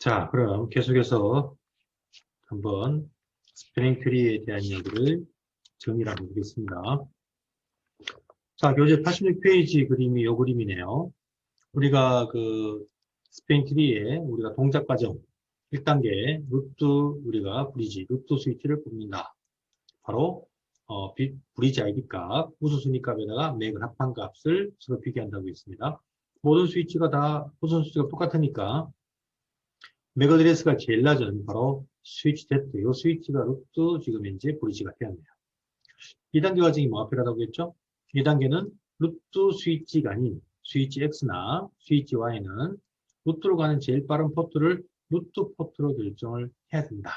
자, 그럼 계속해서 한번 스프링 트리에 대한 이야기를 정리를 한번 해보겠습니다. 자, 교재 86페이지 그림이 이 그림이네요. 우리가 그 스프링 트리에 우리가 동작 과정 1단계 루트 우리가 브리지, 루트 스위치를 뽑는다. 바로 브리지 ID 값, 우수순위 값에다가 맥을 합한 값을 서로 비교한다고 했습니다. 모든 스위치가 다 우선 수치가 똑같으니까 맥 어드레스가 제일 낮은 바로 스위치 Z, 이 스위치가 루트 지금 현재 브리지가 되었네요. 2단계 과정이 뭐가 필요하다고 했죠? 2단계는 루트 스위치가 아닌 스위치 X나 스위치 Y는 루트로 가는 제일 빠른 포트를 루트 포트로 결정을 해야 된다.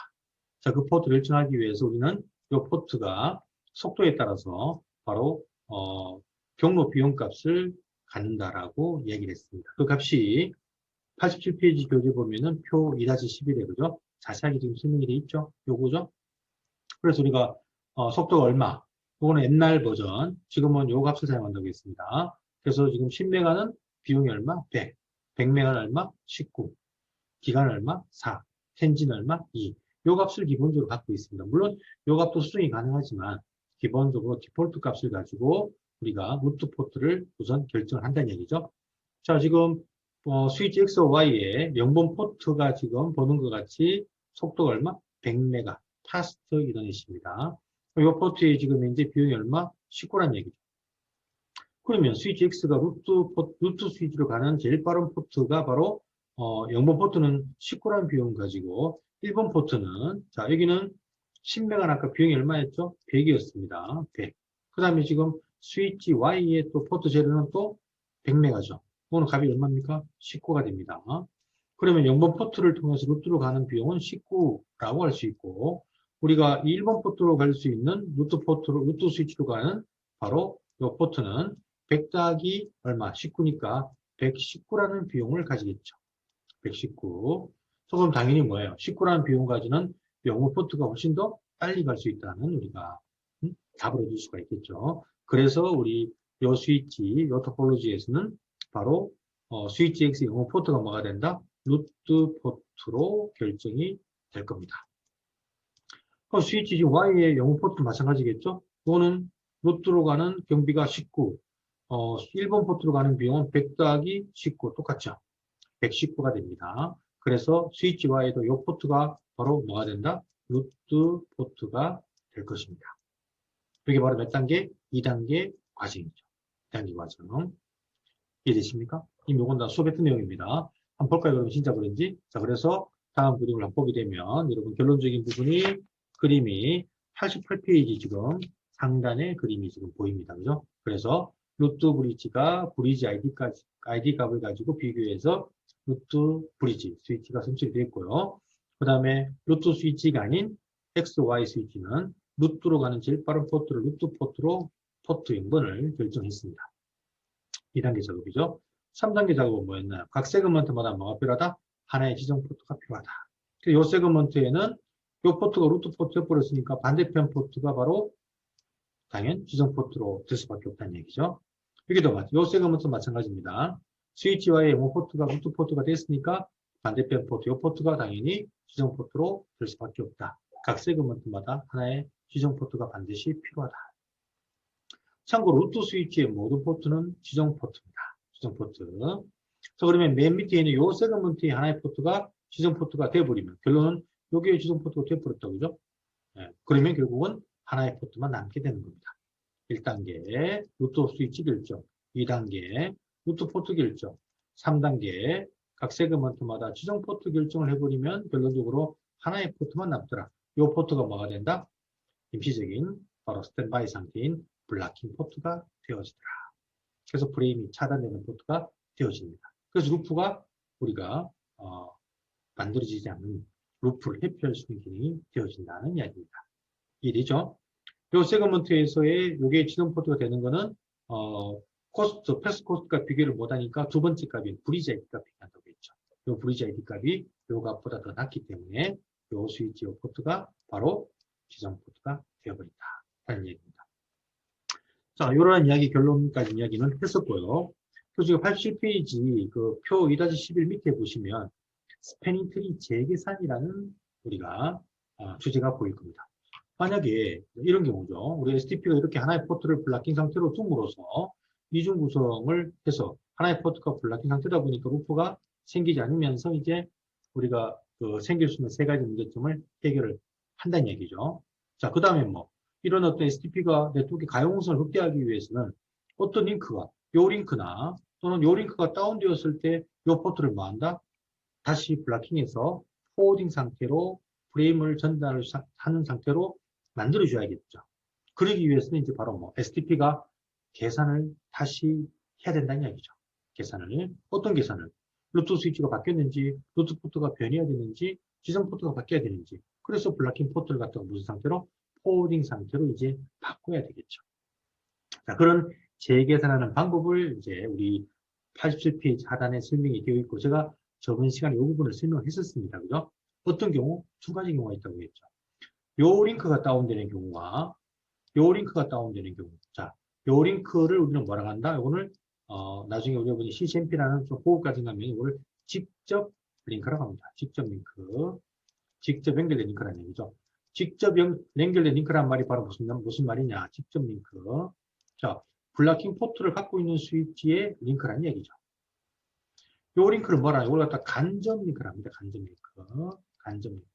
자, 그 포트를 결정하기 위해서 우리는 이 포트가 속도에 따라서 바로 경로 비용 값을 갖는다라고 얘기를 했습니다. 그 값이 87페이지 교재 보면은 표 2-11에 그죠? 자세하게 지금 설명이 되어 있죠? 요거죠? 그래서 우리가 속도가 얼마? 요거는 옛날 버전, 지금은 요 값을 사용한다고 했습니다. 그래서 지금 10메가는 비용이 얼마? 100. 100메가는 얼마? 19. 기간 얼마? 4. 텐진 얼마? 2. 요 값을 기본적으로 갖고 있습니다. 물론 요 값도 수정이 가능하지만 기본적으로 디폴트 값을 가지고 우리가 루트 포트를 우선 결정을 한다는 얘기죠. 자, 지금 스위치 X와 Y에 영번 포트가 지금 보는 것 같이 속도가 얼마? 100메가 파스트 이더넷입니다. 이 포트에 지금 현재 비용이 얼마? 19란 얘기죠. 그러면 스위치 X가 루트 스위치로 가는 제일 빠른 포트가 바로 0번 포트는 19란 비용 가지고 1번 포트는 자 여기는 10메가 아까 비용이 얼마였죠? 100이었습니다. 100. 그 다음에 지금 스위치 Y의 또 포트 재료는 또 100메가죠. 그거는 값이 얼마입니까? 19가 됩니다. 그러면 0번 포트를 통해서 루트로 가는 비용은 19라고 할 수 있고 우리가 1번 포트로 갈 수 있는 루트 스위치로 가는 바로 이 포트는 100 더하기 얼마? 19니까 119라는 비용을 가지겠죠. 119. 그럼 당연히 뭐예요? 19라는 비용 가지는 0번 포트가 훨씬 더 빨리 갈 수 있다는 우리가 답을 얻을 수가 있겠죠. 그래서 우리 요 스위치, 요 토폴로지에서는 바로 스위치 X 영어 포트가 뭐가 된다? 루트 포트로 결정이 될 겁니다. 그럼 스위치 지금 Y의 영어 포트도 마찬가지겠죠? 이거는 루트로 가는 경비가 19, 1번 포트로 가는 비용은 100 더하기 19 똑같죠? 119가 됩니다. 그래서 스위치 Y에도 이 포트가 바로 뭐가 된다? 루트 포트가 될 것입니다. 이게 바로 몇 단계? 2단계 과정이죠. 2단계 과정. 이해되십니까? 이미 요건 다 수업했던 내용입니다. 한번 볼까요? 그러면 진짜 그런지. 자, 그래서 다음 그림을 한번 보게 되면 여러분 결론적인 부분이 그림이 88페이지 지금 상단에 그림이 지금 보입니다. 그죠? 그래서 루트 브리지가 브리지 ID 값을 가지고 비교해서 루트 브리지 스위치가 선출이 되었고요. 그 다음에 루트 스위치가 아닌 X, Y 스위치는 루트로 가는 제일 빠른 포트를 루트 포트로 포트 인번을 결정했습니다. 2단계 작업이죠. 3단계 작업은 뭐였나요? 각 세그먼트마다 뭐가 필요하다? 하나의 지정 포트가 필요하다. 이 세그먼트에는 이 포트가 루트 포트에 버렸으니까 반대편 포트가 바로 당연 지정 포트로 될 수밖에 없다는 얘기죠. 여기도 이 세그먼트 마찬가지입니다. 스위치와의 영어 포트가 루트 포트가 됐으니까 반대편 포트, 이 포트가 당연히 지정 포트로 될 수밖에 없다. 각 세그먼트마다 하나의 지정 포트가 반드시 필요하다. 참고로 루트 스위치의 모든 포트는 지정 포트입니다. 지정 포트. 자, 그러면 맨 밑에 있는 요 세그먼트의 하나의 포트가 지정 포트가 되어버리면 결론은 여기에 지정 포트가 되어버렸다고 그죠? 네, 그러면 결국은 하나의 포트만 남게 되는 겁니다. 1단계 루트 스위치 결정, 2단계 루트 포트 결정, 3단계 각 세그먼트마다 지정 포트 결정을 해버리면 결론적으로 하나의 포트만 남더라. 이 포트가 뭐가 된다? 임시적인 바로 스탠바이 상태인 블락킹 포트가 되어지더라. 그래서 프레임이 차단되는 포트가 되어집니다. 그래서 루프가 우리가 만들어지지 않는 루프를 회피할 수 있는 기능이 되어진다는 이야기입니다. 이해되죠? 이 세그먼트에서의 요게 지정 포트가 되는 거는 코스트, 패스 코스트가 비교를 못하니까 두 번째 값인 브리지 ID 값이 비교한다고 했죠. 이 브리지 ID 값이 요 값보다 더 낮기 때문에 요 스위치 요 포트가 바로 지정 포트가 되어버린다. 라는 얘기입니다. 자, 이러한 이야기 결론까지 이야기는 했었고요. 그 지금 87페이지 그 표 2-11 밑에 보시면 스패닝 트리 재계산이라는 우리가 주제가 보일 겁니다. 만약에 이런 경우죠. 우리 STP가 이렇게 하나의 포트를 블락킹 상태로 둠으로써 이중 구성을 해서 하나의 포트가 블락킹 상태다 보니까 루프가 생기지 않으면서 이제 우리가 생길 수 있는 세 가지 문제점을 해결을 한다는 얘기죠. 자, 그 다음에 뭐 이런 어떤 STP가 네트워크의 가용성을 확대하기 위해서는 어떤 링크가 요 링크나 또는 요 링크가 다운되었을 때 요 포트를 뭐 한다? 다시 블락킹해서 포워딩 상태로 프레임을 전달을 하는 상태로 만들어줘야겠죠. 그러기 위해서는 이제 바로 뭐 STP가 계산을 다시 해야 된다는 이야기죠. 계산을. 어떤 계산을? 루트 스위치가 바뀌었는지, 루트 포트가 변해야 되는지, 지정 포트가 바뀌어야 되는지. 그래서 블락킹 포트를 갖다가 무슨 상태로? 포워딩 상태로 이제 바꿔야 되겠죠. 자, 그런 재계산하는 방법을 이제 우리 87페이지 하단에 설명이 되어 있고, 제가 저번 시간에 이 부분을 설명했었습니다. 그죠? 어떤 경우? 두 가지 경우가 있다고 했죠. 요 링크가 다운되는 경우와 요 링크가 다운되는 경우. 자, 요 링크를 우리는 뭐라고 한다? 요거를 나중에 우리가 보니 CCMP라는 좀 호흡까지 가면 이거를 직접 링크라고 합니다. 직접 링크. 직접 연결된 링크라는 얘기죠. 직접 연결된 링크란 말이 바로 무슨 말이냐? 직접 링크. 자, 블락킹 포트를 갖고 있는 스위치의 링크라는 얘기죠. 요 링크를 뭐라, 이걸 갖다 간접 링크라 합니다. 간접 링크. 간접 링크.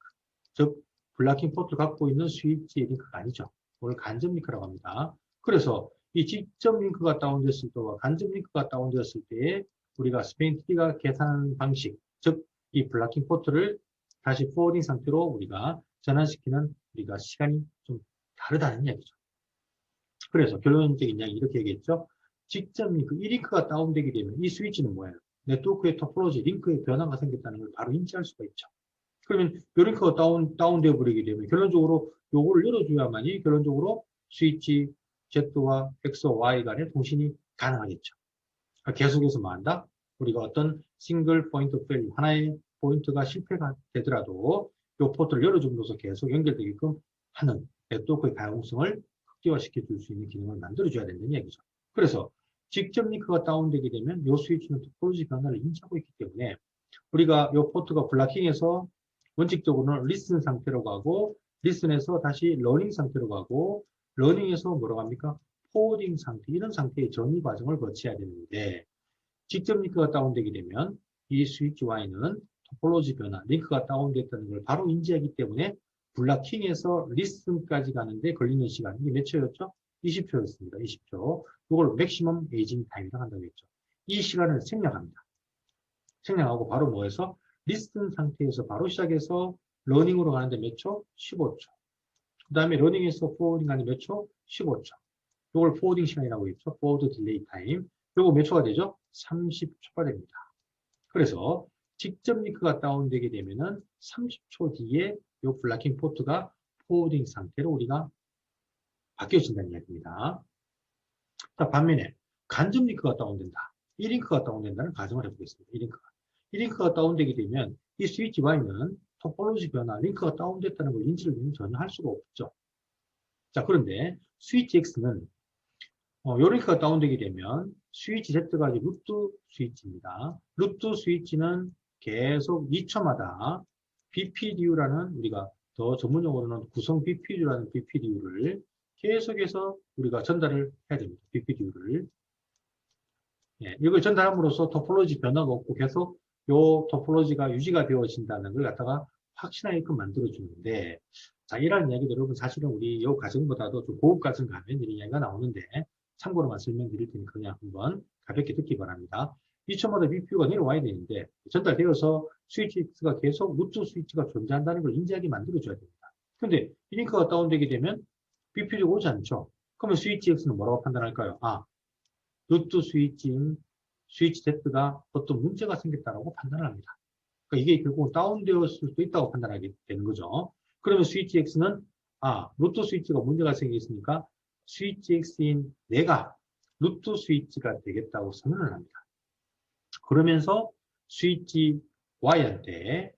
즉, 블락킹 포트를 갖고 있는 스위치의 링크가 아니죠. 이걸 간접 링크라고 합니다. 그래서 이 직접 링크가 다운됐을 때와 간접 링크가 다운되었을 때에 우리가 스페인 트리가 계산하는 방식, 즉, 이 블락킹 포트를 다시 포워딩 상태로 우리가 전환시키는 우리가 시간이 좀 다르다는 이야기죠. 그래서 결론적인 이야기 이렇게 얘기했죠. 직접 링크, 이 링크가 다운되게 되면 이 스위치는 뭐예요? 네트워크의 토폴로지, 링크의 변화가 생겼다는 걸 바로 인지할 수가 있죠. 그러면 요 링크가 다운되어 버리게 되면 결론적으로 요거를 열어줘야만이 결론적으로 스위치 Z와 X와 Y 간의 통신이 가능하겠죠. 계속해서 뭐 한다? 우리가 어떤 싱글 포인트 페일, 하나의 포인트가 실패가 되더라도 요 포트를 열어줌으로써 계속 연결되게끔 하는 네트워크의 가용성을 극대화시켜 줄 수 있는 기능을 만들어줘야 된다는 얘기죠. 그래서 직접 링크가 다운되게 되면 요 스위치는 토폴로지 변화를 인지하고 있기 때문에 우리가 요 포트가 블락킹해서 원칙적으로는 리슨 상태로 가고 리슨에서 다시 러닝 상태로 가고 러닝에서 뭐라고 합니까? 포워딩 상태, 이런 상태의 전이 과정을 거쳐야 되는데 직접 링크가 다운되게 되면 이 스위치 Y는 토폴로지 변화, 링크가 다운됐다는 걸 바로 인지하기 때문에 블락킹에서 리슨까지 가는데 걸리는 시간이 몇 초였죠? 20초였습니다. 20초. 이걸 맥시멈 에이징 타임이라고 한다고 했죠. 이 시간을 생략합니다. 생략하고 바로 뭐해서 리슨 상태에서 바로 시작해서 러닝으로 가는데 몇 초? 15초. 그 다음에 러닝에서 포워딩 가는데 몇 초? 15초. 이걸 포워딩 시간이라고 했죠. 포워드 딜레이 타임. 요거 몇 초가 되죠? 30초가 됩니다. 그래서 직접 링크가 다운되게 되면은 30초 뒤에 요 블락킹 포트가 포워딩 상태로 우리가 바뀌어진다는 이야기입니다. 자, 반면에 간접 링크가 다운된다. 이 링크가 다운된다는 가정을 해보겠습니다. 이 링크가 다운되게 되면 이 스위치 Y는 토폴로지 변화, 링크가 다운됐다는 걸 인지를 전혀 할 수가 없죠. 자, 그런데 스위치 X는 요 링크가 다운되게 되면 스위치 Z가 루트 스위치입니다. 루트 스위치는 계속 2초마다 BPDU라는 우리가 더 전문용어로는 구성 BPDU라는 BPDU를 계속해서 우리가 전달을 해야 됩니다. BPDU를. 예, 이걸 전달함으로써 토폴로지 변화가 없고 계속 요 토폴로지가 유지가 되어진다는 걸 갖다가 확신하게끔 만들어주는데, 자, 이런 이야기도 여러분 사실은 우리 요 과정보다도 좀 고급 과정 가면 이런 이야기가 나오는데, 참고로만 설명드릴 테니까 그냥 한번 가볍게 듣기 바랍니다. 2초마다 BPU가 내려와야 되는데, 전달되어서 스위치 X가 계속 루트 스위치가 존재한다는 걸 인지하게 만들어줘야 됩니다. 근데 이 링크가 다운되게 되면 BPU가 오지 않죠? 그러면 스위치 X는 뭐라고 판단할까요? 아, 루트 스위치인 스위치 Z가 어떤 문제가 생겼다고 판단을 합니다. 그러니까 이게 결국 다운되었을 수도 있다고 판단하게 되는 거죠. 그러면 스위치 X는 루트 스위치가 문제가 생겼으니까 스위치 X인 내가 루트 스위치가 되겠다고 선언을 합니다. 그러면서 스위치 Y한테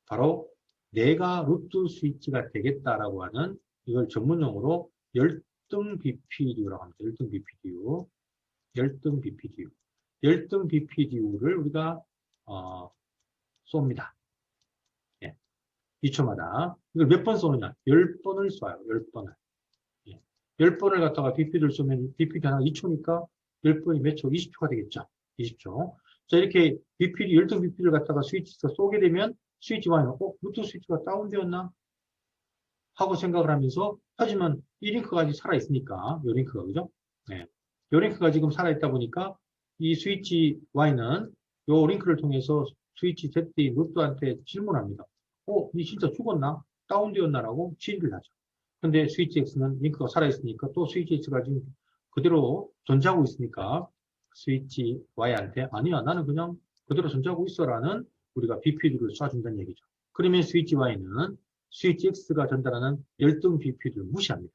바로 내가 루트 스위치가 되겠다라고 하는 이걸 전문용어로 열등 BPDU라고 합니다. 열등 BPDU. 열등 BPDU. 열등 BPDU를 우리가 쏩니다. 예. 2초마다. 이걸 몇 번 쏘느냐? 10번을 쏴요. 10번을. 예. 10번을 갖다가 BP를 쏘면 BP가 하나 2초니까 10번이 몇 초? 20초가 되겠죠. 20초. 자, 이렇게 BP를, 12 BP를 갖다가 스위치에서 쏘게 되면 스위치 Y는 루트 스위치가 다운되었나? 하고 생각을 하면서, 하지만 이 링크가 아직 살아있으니까, 이 링크가, 그죠? 네. 이 링크가 지금 살아있다 보니까 이 스위치 Y는 이 링크를 통해서 스위치 Z인 루트한테 질문합니다. 니 진짜 죽었나? 다운되었나? 라고 질의를 하죠. 근데 스위치 X는 링크가 살아있으니까 또 스위치 X가 지금 그대로 존재하고 있으니까 스위치 Y한테 아니야, 나는 그냥 그대로 존재하고 있어라는 우리가 BP들을 쏴준다는 얘기죠. 그러면 스위치 Y는 스위치 X가 전달하는 열등 BP들을 무시합니다.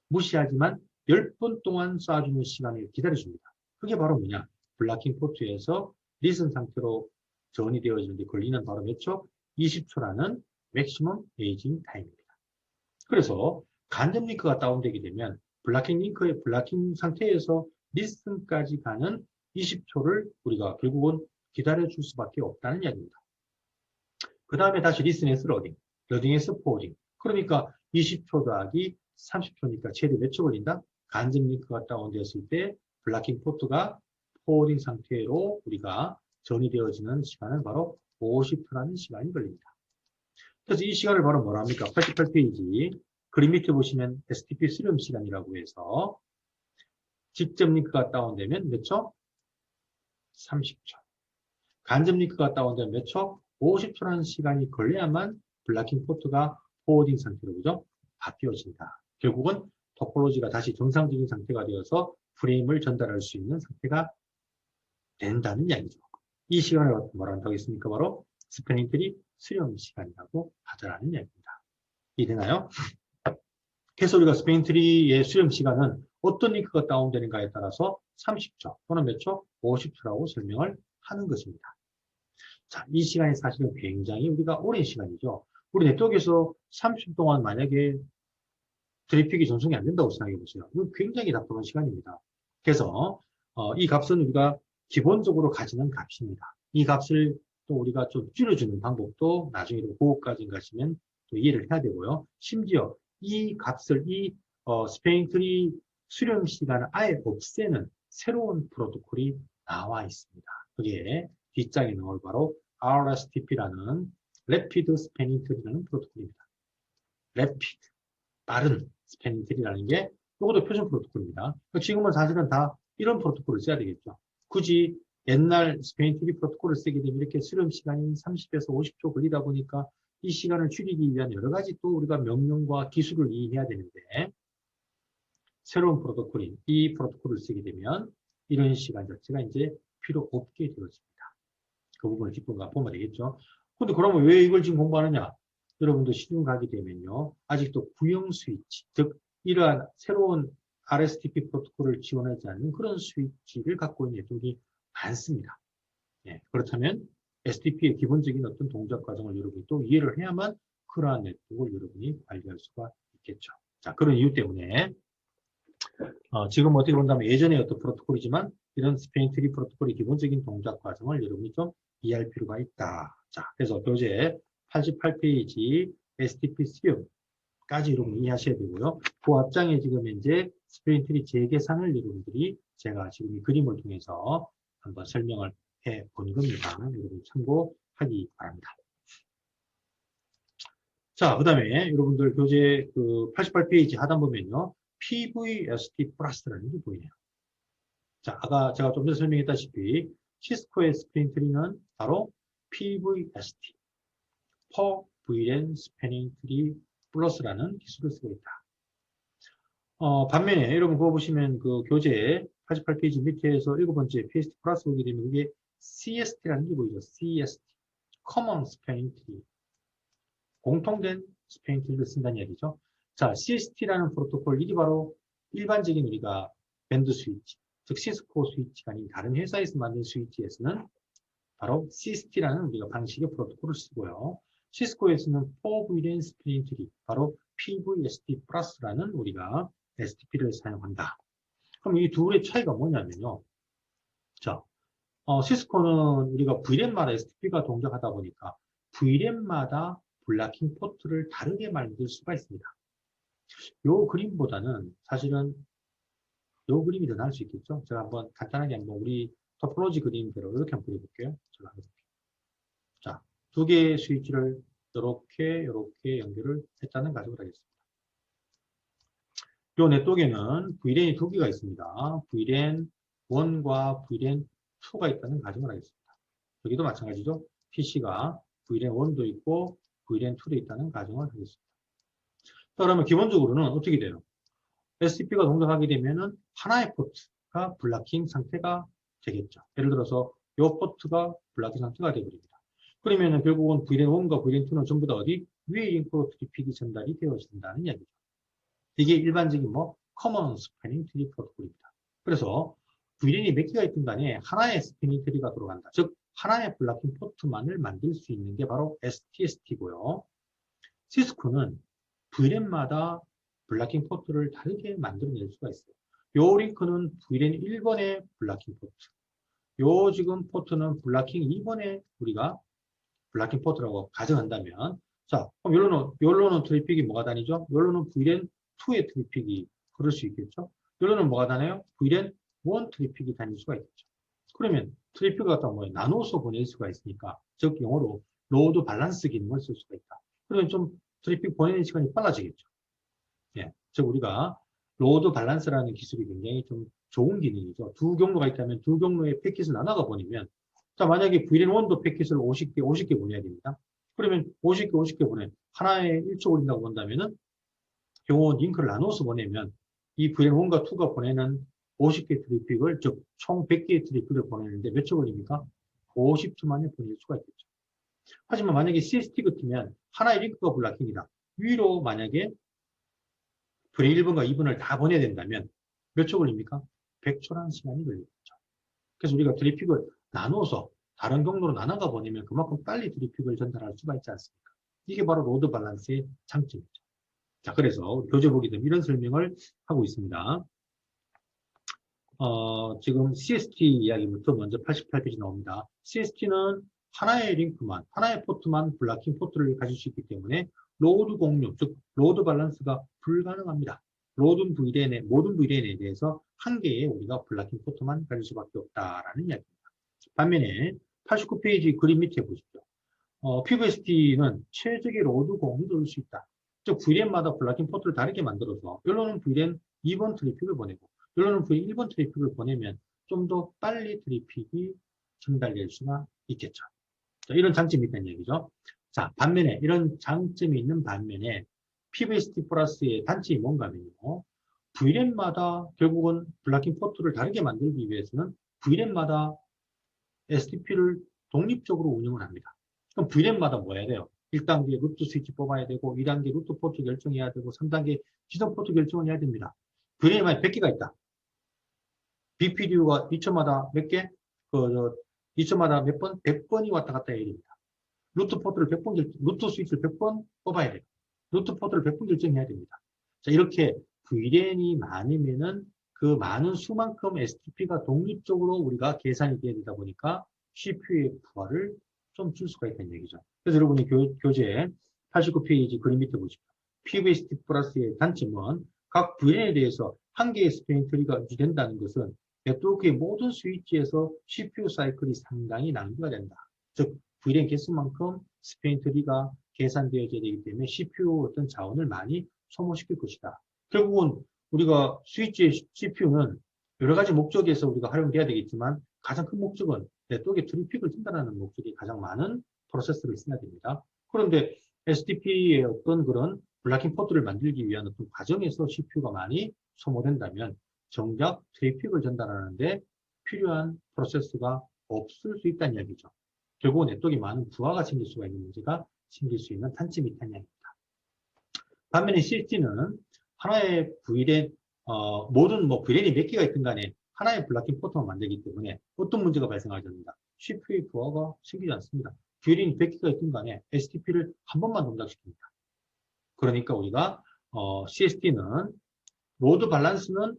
무시하지만 10분 동안 쏴주는 시간을 기다려줍니다. 그게 바로 뭐냐? 블락킹 포트에서 리슨 상태로 전이 되어지는데 걸리는 바로 몇 초? 20초라는 맥시멈 에이징 타임입니다. 그래서 간접 링크가 다운되게 되면 블락킹 상태에서 리슨까지 가는 20초를 우리가 결국은 기다려줄 수밖에 없다는 이야기입니다. 그 다음에 다시 리슨에서 러딩에서 포워딩. 그러니까 20초 더하기 30초니까 최대 몇 초 걸린다? 간접 링크가 다운되었을 때 블락킹 포트가 포워딩 상태로 우리가 전이 되어지는 시간은 바로 50초라는 시간이 걸립니다. 그래서 이 시간을 바로 뭐라 합니까? 88페이지 그림 밑에 보시면 STP 수렴 시간이라고 해서 직접 링크가 다운되면 몇 초? 30초. 간접 링크가 다운되면 몇 초? 50초라는 시간이 걸려야만 블락킹 포트가 포워딩 상태로 그죠? 바뀌어진다. 결국은 토폴로지가 다시 정상적인 상태가 되어서 프레임을 전달할 수 있는 상태가 된다는 이야기죠. 이 시간을 뭐라 한다고 했습니까? 바로 스패닝 트리 수렴 시간이라고 하더라는 이야기입니다. 이해되나요? 그래서 우리가 스패닝 트리의 수렴 시간은 어떤 링크가 다운되는가에 따라서 30초 또는 몇 초? 50초라고 설명을 하는 것입니다. 자, 이 시간이 사실은 굉장히 우리가 오랜 시간이죠. 우리 네트워크에서 30분 동안 만약에 트래픽이 전송이 안 된다고 생각해 보세요. 이건 굉장히 답답한 시간입니다. 그래서 이 값은 우리가 기본적으로 가지는 값입니다. 이 값을 또 우리가 좀 줄여주는 방법도 나중에 그거까지 가시면 또 이해를 해야 되고요. 심지어 이 값을 스패닝 트리 수렴 시간을 아예 없애는 새로운 프로토콜이 나와 있습니다. 그게 뒷장에 나올 바로 RSTP라는 Rapid Spanning Tree라는 프로토콜입니다. Rapid, 빠른 스패닝 트리라는 게 이것도 표준 프로토콜입니다. 지금은 사실은 다 이런 프로토콜을 써야 되겠죠. 굳이 옛날 스패닝 트리 프로토콜을 쓰게 되면 이렇게 수렴 시간이 30에서 50초 걸리다 보니까 이 시간을 줄이기 위한 여러 가지 또 우리가 명령과 기술을 이해해야 되는데 새로운 프로토콜인 이 프로토콜을 쓰게 되면 이런 시간 자체가 이제 필요 없게 되어집니다. 그 부분을 뒷부분 보면 되겠죠. 근데 그러면 왜 이걸 지금 공부하느냐? 여러분도 시중 가게 되면요. 아직도 구형 스위치, 즉 이러한 새로운 RSTP 프로토콜을 지원하지 않는 그런 스위치를 갖고 있는 네트워크가 많습니다. 예, 그렇다면 STP의 기본적인 어떤 동작 과정을 여러분이 또 이해를 해야만 그러한 네트워크를 여러분이 관리할 수가 있겠죠. 자, 그런 이유 때문에 지금 어떻게 본다면 예전의 어떤 프로토콜이지만 이런 스패닝 트리 프로토콜의 기본적인 동작 과정을 여러분이 좀 이해할 필요가 있다. 자, 그래서 교재 88페이지 STP 수렴까지 여러분 이해하셔야 되고요. 그 앞장에 지금 현재 스패닝 트리 재계산을 여러분들이 제가 지금 이 그림을 통해서 한번 설명을 해 본 겁니다. 여러분 참고하기 바랍니다. 자, 그 다음에 여러분들 교재 88페이지 하단 보면요. PVST 플러스라는 게 보이네요. 자, 아까 제가 좀 전에 설명했다시피 시스코의 스패닝 트리는 바로 PVST, Per VLAN Spanning Tree Plus라는 기술을 쓰고 있다. 반면에 여러분 그거 보시면 그 교재 88페이지 밑에서 7번째 PST 플러스 보게 되면 그게 CST라는 게 보이죠. CST, Common Spanning Tree, 공통된 스패닝 트리를 쓴다는 이야기죠. 자, CST라는 프로토콜, 이게 바로 일반적인 우리가 밴드 스위치, 즉 시스코 스위치가 아닌 다른 회사에서 만든 스위치에서는 바로 CST라는 우리가 방식의 프로토콜을 쓰고요. 시스코에서는 Per VLAN Spanning Tree, 바로 PVST 플러스라는 우리가 STP를 사용한다. 그럼 이 둘의 차이가 뭐냐면요. 자, 시스코는 우리가 VLAN마다 STP가 동작하다 보니까 VLAN마다 블락킹 포트를 다르게 만들 수가 있습니다. 요 그림보다는 사실은 요 그림이 더 나을 수 있겠죠? 제가 한번 간단하게 한번 우리 토포로지 그림대로 이렇게 한번 그려볼게요. 제가 자, 두 개의 스위치를 이렇게 연결을 했다는 가정을 하겠습니다. 요 네트워크에는 VLAN이 두 개가 있습니다. VLAN 1과 VLAN 2가 있다는 가정을 하겠습니다. 여기도 마찬가지죠. PC가 VLAN 1도 있고 VLAN 2도 있다는 가정을 하겠습니다. 자, 그러면 기본적으로는 어떻게 돼요? STP가 동작하게 되면은 하나의 포트가 블락킹 상태가 되겠죠. 예를 들어서 이 포트가 블락킹 상태가 되어버립니다. 그러면은 결국은 VLAN 1과 VLAN 2는 전부 다 어디? 위에 링크로 트리픽이 전달이 되어진다는 이야기죠. 이게 일반적인 커먼 스패닝 트리 프로토콜입니다. 그래서 VLAN이 몇 개가 있든 간에 하나의 스패닝 트리가 들어간다. 즉 하나의 블락킹 포트만을 만들 수 있는 게 바로 STST고요. 시스코는 VLAN마다 블락킹 포트를 다르게 만들어낼 수가 있어요. 요 링크는 VLAN 1번의 블락킹 포트. 요 지금 포트는 블락킹 2번의 우리가 블락킹 포트라고 가정한다면, 자, 그럼 요로는 트래픽이 뭐가 다니죠? 요로는 VLAN 2의 트래픽이 그럴 수 있겠죠? 요로는 뭐가 다녀요? VLAN 1 트래픽이 다닐 수가 있겠죠. 그러면 트래픽을 갖다 나눠서 보낼 수가 있으니까, 즉 영어로 로드 밸런스 기능을 쓸 수가 있다. 그러면 좀 트래픽 보내는 시간이 빨라지겠죠. 예, 즉 우리가 로드 밸런스라는 기술이 굉장히 좀 좋은 기능이죠. 두 경로가 있다면 두 경로의 패킷을 나눠가 보내면, 자, 만약에 VLAN 1도 패킷을 50개 보내야 됩니다. 그러면 50개 보내. 하나에 1초 걸린다고 본다면은, 경호 링크를 나눠서 보내면, 이 VLAN 1과 2가 보내는 50개 트래픽을, 즉, 총 100개의 트래픽을 보내는데 몇 초 걸립니까? 50초 만에 보낼 수가 있겠죠. 하지만 만약에 CST 같으면, 하나의 링크가 블락킹이다. 위로 만약에 VLAN 1번과 2번을 다 보내야 된다면, 몇 초 걸립니까? 100초라는 시간이 걸리겠죠. 그래서 우리가 트래픽을 나눠서 다른 경로로 나눠가 보내면 그만큼 빨리 트래픽을 전달할 수가 있지 않습니까? 이게 바로 로드 밸런스의 장점이죠. 자, 그래서 교재 보기 되면 이런 설명을 하고 있습니다. 지금 CST 이야기부터 먼저 88페이지 나옵니다. CST는 하나의 링크만, 하나의 포트만 블락킹 포트를 가질 수 있기 때문에 로드 공유, 즉 로드 밸런스가 불가능합니다. 모든 VLAN에 대해서 한 개의 우리가 블락킹 포트만 가질 수밖에 없다라는 이야기입니다. 반면에 89페이지 그림 밑에 보십시오. PVST는 최적의 로드 공유를 올 수 있다. 즉 VLAN마다 블락킹 포트를 다르게 만들어서 여기로는 VLAN 2번 트래픽을 보내고 여기로는 VLAN 1번 트래픽을 보내면 좀 더 빨리 트래픽이 전달될 수가 있겠죠. 자, 이런 장점이 있다는 얘기죠. 자, 반면에 이런 장점이 있는 반면에 PVST 플러스의 단점이 뭔가 하면요. VLAN마다 결국은 블락킹 포트를 다르게 만들기 위해서는 VLAN마다 STP를 독립적으로 운영을 합니다. 그럼 VLAN마다 뭐 해야 돼요? 1단계 루트 스위치 뽑아야 되고 2단계 루트 포트 결정해야 되고 3단계 지정 포트 결정을 해야 됩니다. VLAN이 만약 100개가 있다. BPDU가 2초마다 몇 개? 2초마다 몇 번? 100번이 왔다 갔다 해야 됩니다. 루트 스위치를 100번 뽑아야 돼요. 루트 포트를 100번 결정해야 됩니다. 자, 이렇게 VLAN이 많으면은 그 많은 수만큼 STP가 독립적으로 우리가 계산이 돼야 되다 보니까 CPU의 부하를 좀 줄 수가 있다는 얘기죠. 그래서 여러분이 교재 89페이지 그림 밑에 보십시오. PVST 플러스의 단점은 각 VLAN에 대해서 한 개의 스패닝 트리가 유지된다는 것은 네트워크의 모든 스위치에서 CPU 사이클이 상당히 낭비가 된다. 즉 VLAN 개수만큼 스패닝 트리가 계산되어져야 되기 때문에 CPU 어떤 자원을 많이 소모시킬 것이다. 결국은 우리가 스위치의 CPU는 여러 가지 목적에서 우리가 활용돼야 되겠지만 가장 큰 목적은 네트워크의 트래픽을 전달하는 목적이 가장 많은 프로세스를 써야 됩니다. 그런데 STP의 어떤 그런 블락킹 포트를 만들기 위한 어떤 과정에서 CPU가 많이 소모된다면 정작 트래픽을 전달하는데 필요한 프로세스가 없을 수 있다는 이야기죠. 결국은 네트워크에 많은 부하가 생길 수가 있는 문제가 생길 수 있는 단점이 있다는 이야기입니다. 반면에 CST는 하나의 VLAN, 모든 VLAN이 몇 개가 있든 간에 하나의 블락킹 포트만 만들기 때문에 어떤 문제가 발생하지 않는다. CPU의 부하가 생기지 않습니다. VLAN이 100개가 있든 간에 STP를 한 번만 동작시킵니다. 그러니까 우리가 CST는 로드 밸런스는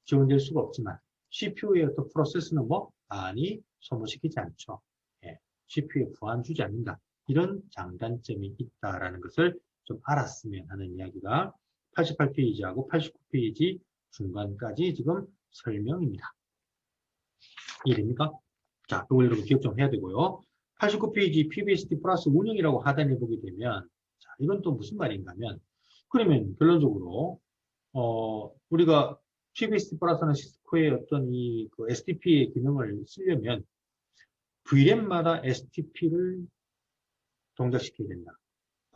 지원될 수가 없지만 CPU의 어떤 프로세스는 많이 소모시키지 않죠. 예, CPU에 부하는 주지 않는다. 이런 장단점이 있다라는 것을 좀 알았으면 하는 이야기가 88페이지하고 89페이지 중간까지 지금 설명입니다. 이해됩니까? 자, 이걸 여러분 기억 좀 해야 되고요. 89페이지 PBSD 플러스 운영이라고 하단에 보게 되면, 자, 이건 또 무슨 말인가 하면, 그러면 결론적으로, 우리가 PBSD 플러스나 시스코의 어떤 그 STP의 기능을 쓰려면, VRAM마다 STP를 동작시켜야 된다.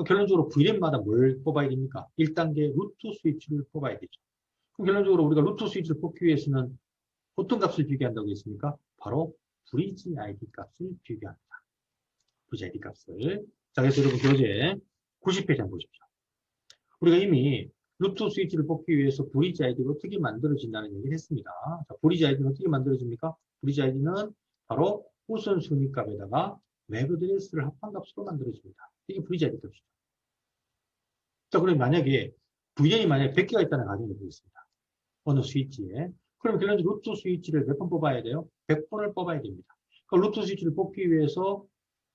결론적으로 VRAM마다 뭘 뽑아야 됩니까? 1단계 루트 스위치를 뽑아야 되죠. 그럼 결론적으로 우리가 루트 스위치를 뽑기 위해서는 어떤 값을 비교한다고 했습니까? 바로 브리지 ID 값을 비교합니다. 브리지 ID 값을. 자, 그래서 여러분 교재 90페이지 한번 보십시오. 우리가 이미 루트 스위치를 뽑기 위해서 브리지 ID가 어떻게 만들어진다는 얘기를 했습니다. 자, 브리지 ID는 어떻게 만들어집니까? 브리지 ID는 바로 우선순위 값에다가 맥 어드레스를 합한 값으로 만들어집니다. 이게 브리지 ID 값이죠. 자, 그럼 만약에 VN이 만약에 100개가 있다는 가정을 보겠습니다. 어느 스위치에. 그럼 결론적으로 루트 스위치를 몇 번 뽑아야 돼요? 100번을 뽑아야 됩니다. 그러니까 루트 스위치를 뽑기 위해서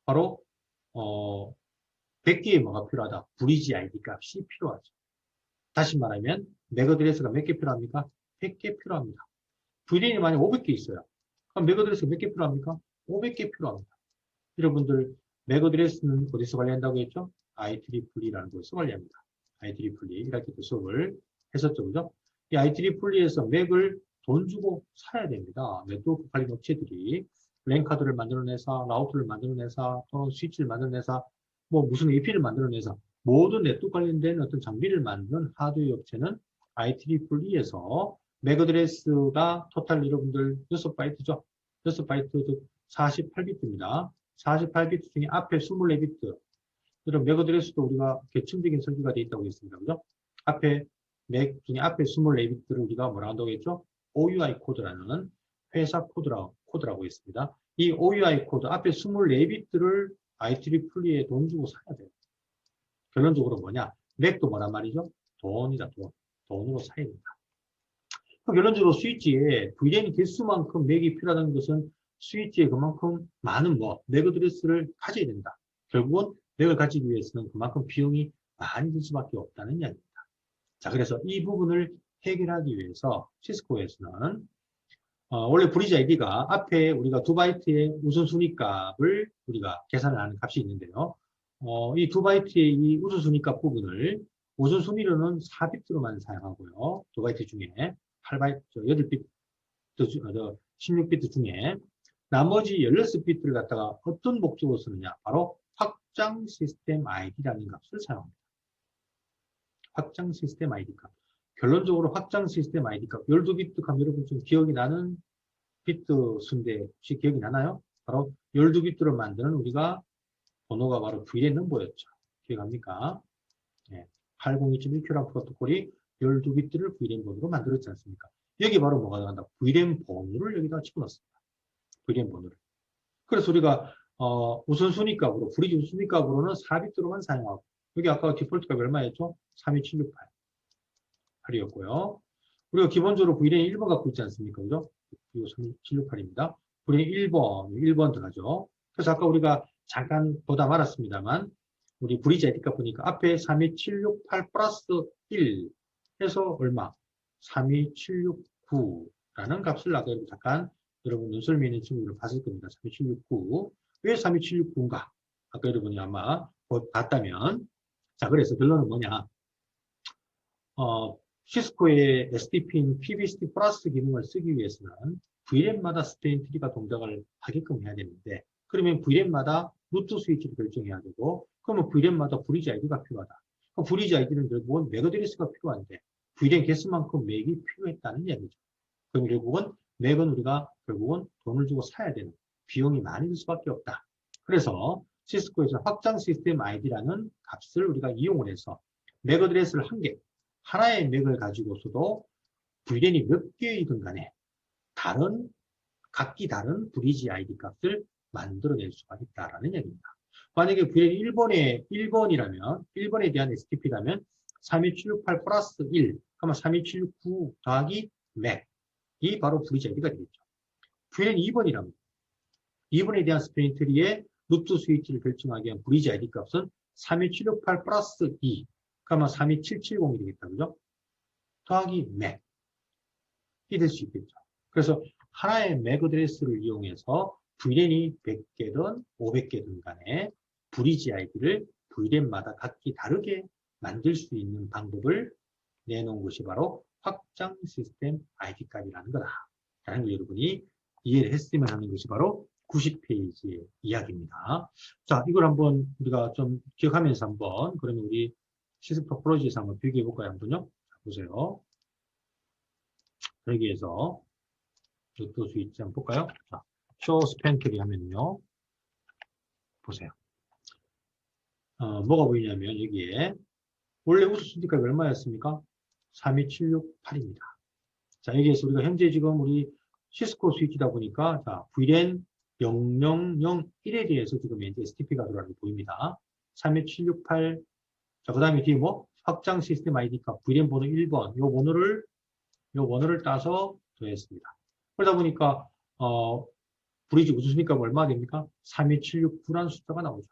바로 100개의 뭐가 필요하다? 브리지 ID 값이 필요하죠. 다시 말하면 맥 어드레스가 몇 개 필요합니까? 100개 필요합니다. VN이 만약 500개 있어요. 그럼 맥 어드레스가 몇 개 필요합니까? 500개 필요합니다. 여러분들 맥 어드레스는 어디서 관리한다고 했죠? IEEE라는 곳에서 관리합니다. IEEE 이렇게 수업을 했었죠. 그죠? 이 IEEE에서 맥을 돈 주고 사야 됩니다. 네트워크 관리 업체들이 랜카드를 만드는 회사, 라우터를 만드는 회사, 또는 스위치를 만드는 회사, 뭐 무슨 AP를 만드는 회사, 모든 네트워크 관련된 어떤 장비를 만드는 하드웨어 업체는 IEE에서 맥 어드레스가 토탈 여러분들 6바이트죠. 6바이트 즉 48비트입니다. 48비트 중에 앞에 24비트. 여러분 맥 어드레스도 우리가 계층적인 설계가 되어 있다고 했습니다. 그죠? 앞에 맥 중에 앞에 24비트를 우리가 뭐라 한다고 했죠? OUI 코드라는 회사 코드라고 했습니다. 이 OUI 코드 앞에 24비트를 IEEE에 돈 주고 사야 돼요. 결론적으로 뭐냐? 맥도 뭐란 말이죠? 돈이다, 돈. 돈으로 사야 된다. 결론적으로 스위치에 VLAN 개수만큼 맥이 필요하다는 것은 스위치에 그만큼 많은 맥 어드레스를 가져야 된다. 결국은 맥을 가지기 위해서는 그만큼 비용이 많이 들 수밖에 없다는 이야기입니다. 자, 그래서 이 부분을 해결하기 위해서 시스코에서는 원래 브리지 ID가 앞에 우리가 2바이트의 우선순위 값을 우리가 계산을 하는 값이 있는데요. 이 2바이트의 이 우선순위 값 부분을 우선순위로는 4비트로만 사용하고요. 2바이트 중에 8바이트, 8비트, 16비트 중에 나머지 16비트를 갖다가 어떤 목적으로 쓰느냐? 바로 확장 시스템 ID라는 값을 사용합니다. 확장 시스템 ID 값. 결론적으로 확장 시스템 ID 값. 12비트 값 여러분 좀 기억이 나는 비트 순대 혹시 기억이 나나요? 바로 12비트로 만드는 우리가 번호가 바로 VLAN 넘버였죠. 기억합니까? 네. 802.1Q라는 프로토콜이 12비트를 VLAN 번호로 만들었지 않습니까? 여기 바로 뭐가 들어간다? VLAN 번호를 여기다 집어넣습니다. VLAN 번호를. 그래서 우리가 우선순위 값으로, 브리지 우선순위 값으로는 4비트로만 사용하고 여기 아까 디폴트 값이 얼마였죠? 32768. 8이었고요. 우리가 기본적으로 VLAN 1번 갖고 있지 않습니까? 그죠? 이거 3768입니다. VLAN 1번 들어가죠. 그래서 아까 우리가 잠깐 보다 말았습니다만 우리 브리지 ID 값 보니까 앞에 32768 플러스 1 해서 얼마? 32769라는 값을 아까 잠깐 여러분 눈썰미 있는 친구들을 봤을 겁니다. 32769. 왜 32769인가? 아까 여러분이 아마 봤다면. 자, 그래서 결론은 뭐냐? 시스코의 STP인 PBSD 플러스 기능을 쓰기 위해서는 VLAN마다 스테인 트리가 동작을 하게끔 해야 되는데, 그러면 VLAN마다 루트 스위치를 결정해야 되고, 그러면 VLAN마다 브리지 ID가 필요하다. 그럼 브리지 ID는 결국은 맥 어드레스가 필요한데, VLAN 개수만큼 맥이 필요했다는 얘기죠. 그럼 결국은 맥은 우리가 결국은 돈을 주고 사야 되는 비용이 많이 들 수밖에 없다. 그래서 시스코에서 확장 시스템 ID라는 값을 우리가 이용을 해서 맥 어드레스를 하나의 맥을 가지고서도 VLAN이 몇 개이든 간에 각기 다른 브리지 ID 값을 만들어낼 수가 있다라는 얘기입니다. 만약에 VLAN 1번이라면 1번에 대한 STP라면 32768 플러스 1, 그러면 32769 더하기 맥이 바로 브리지 ID가 되겠죠. VLAN 2번이랍니다. 2번에 대한 스프링 트리의 루트 스위치를 결정하기 위한 브리지 아이디 값은 32768 플러스 2, 그러면 32770이 되겠다. 그죠? 더하기 맥이 될 수 있겠죠. 그래서 하나의 맥 어드레스를 이용해서 VLAN이 100개든 500개든 간에 브리지 아이디를 VLAN마다 각기 다르게 만들 수 있는 방법을 내놓은 것이 바로 확장 시스템 아이디 값이라는 거다. 라는 걸 여러분이 이해를 했으면 하는 것이 바로 90페이지의 이야기입니다. 자, 이걸 한번 우리가 좀 기억하면서 한번, 그러면 우리 시스 토포로지에서 한번 비교해 볼까요? 한번요? 자, 보세요. 여기에서 루트 스위치 한번 볼까요? 자, show span tree 하면요. 보세요. 뭐가 보이냐면 여기에 원래 우수순위값이 얼마였습니까? 32768입니다. 자, 여기에서 우리가 현재 지금 우리 시스코 스위치다 보니까, 자, VLAN 0001에 대해서 지금 현재 STP가 들어가는 게 보입니다. 32768. 자, 그 다음에 뒤에 뭐? 확장 시스템 아이디 값, VLAN 번호 1번. 요 번호를 따서 더했습니다. 그러다 보니까, 브리지 우수순위값 얼마 됩니까? 32769라는 숫자가 나오죠.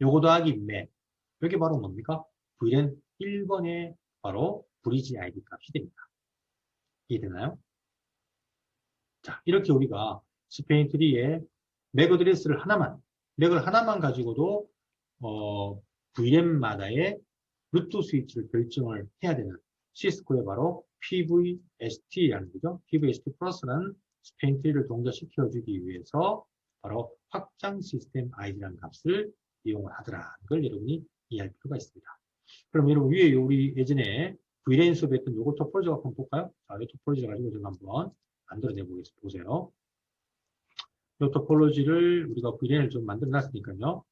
요거 더하기 맥. 여기 바로 뭡니까? VLAN 1번의 바로 브리지 아이디 값이 됩니다. 이해되나요? 자, 이렇게 우리가 스페인 트리에 맥 어드레스를 맥을 하나만 가지고도, VLAN마다의 루트 스위치를 결정을 해야 되는 시스코의 바로 PVST라는 거죠. PVST 플러스라는 스페인 트리를 동작시켜주기 위해서 바로 확장 시스템 아이디라는 값을 이용을 하더라는 걸 여러분이 이해할 필요가 있습니다. 그럼 여러분 위에 우리 예전에 VLAN 수업에 했던 요거 토폴로지 한번 볼까요? 자, 이 토폴로지 가지고 제가 한번 만들어내 보겠습니다. 보세요. 이 토폴로지를 우리가 VLAN을 좀 만들어 놨으니까요.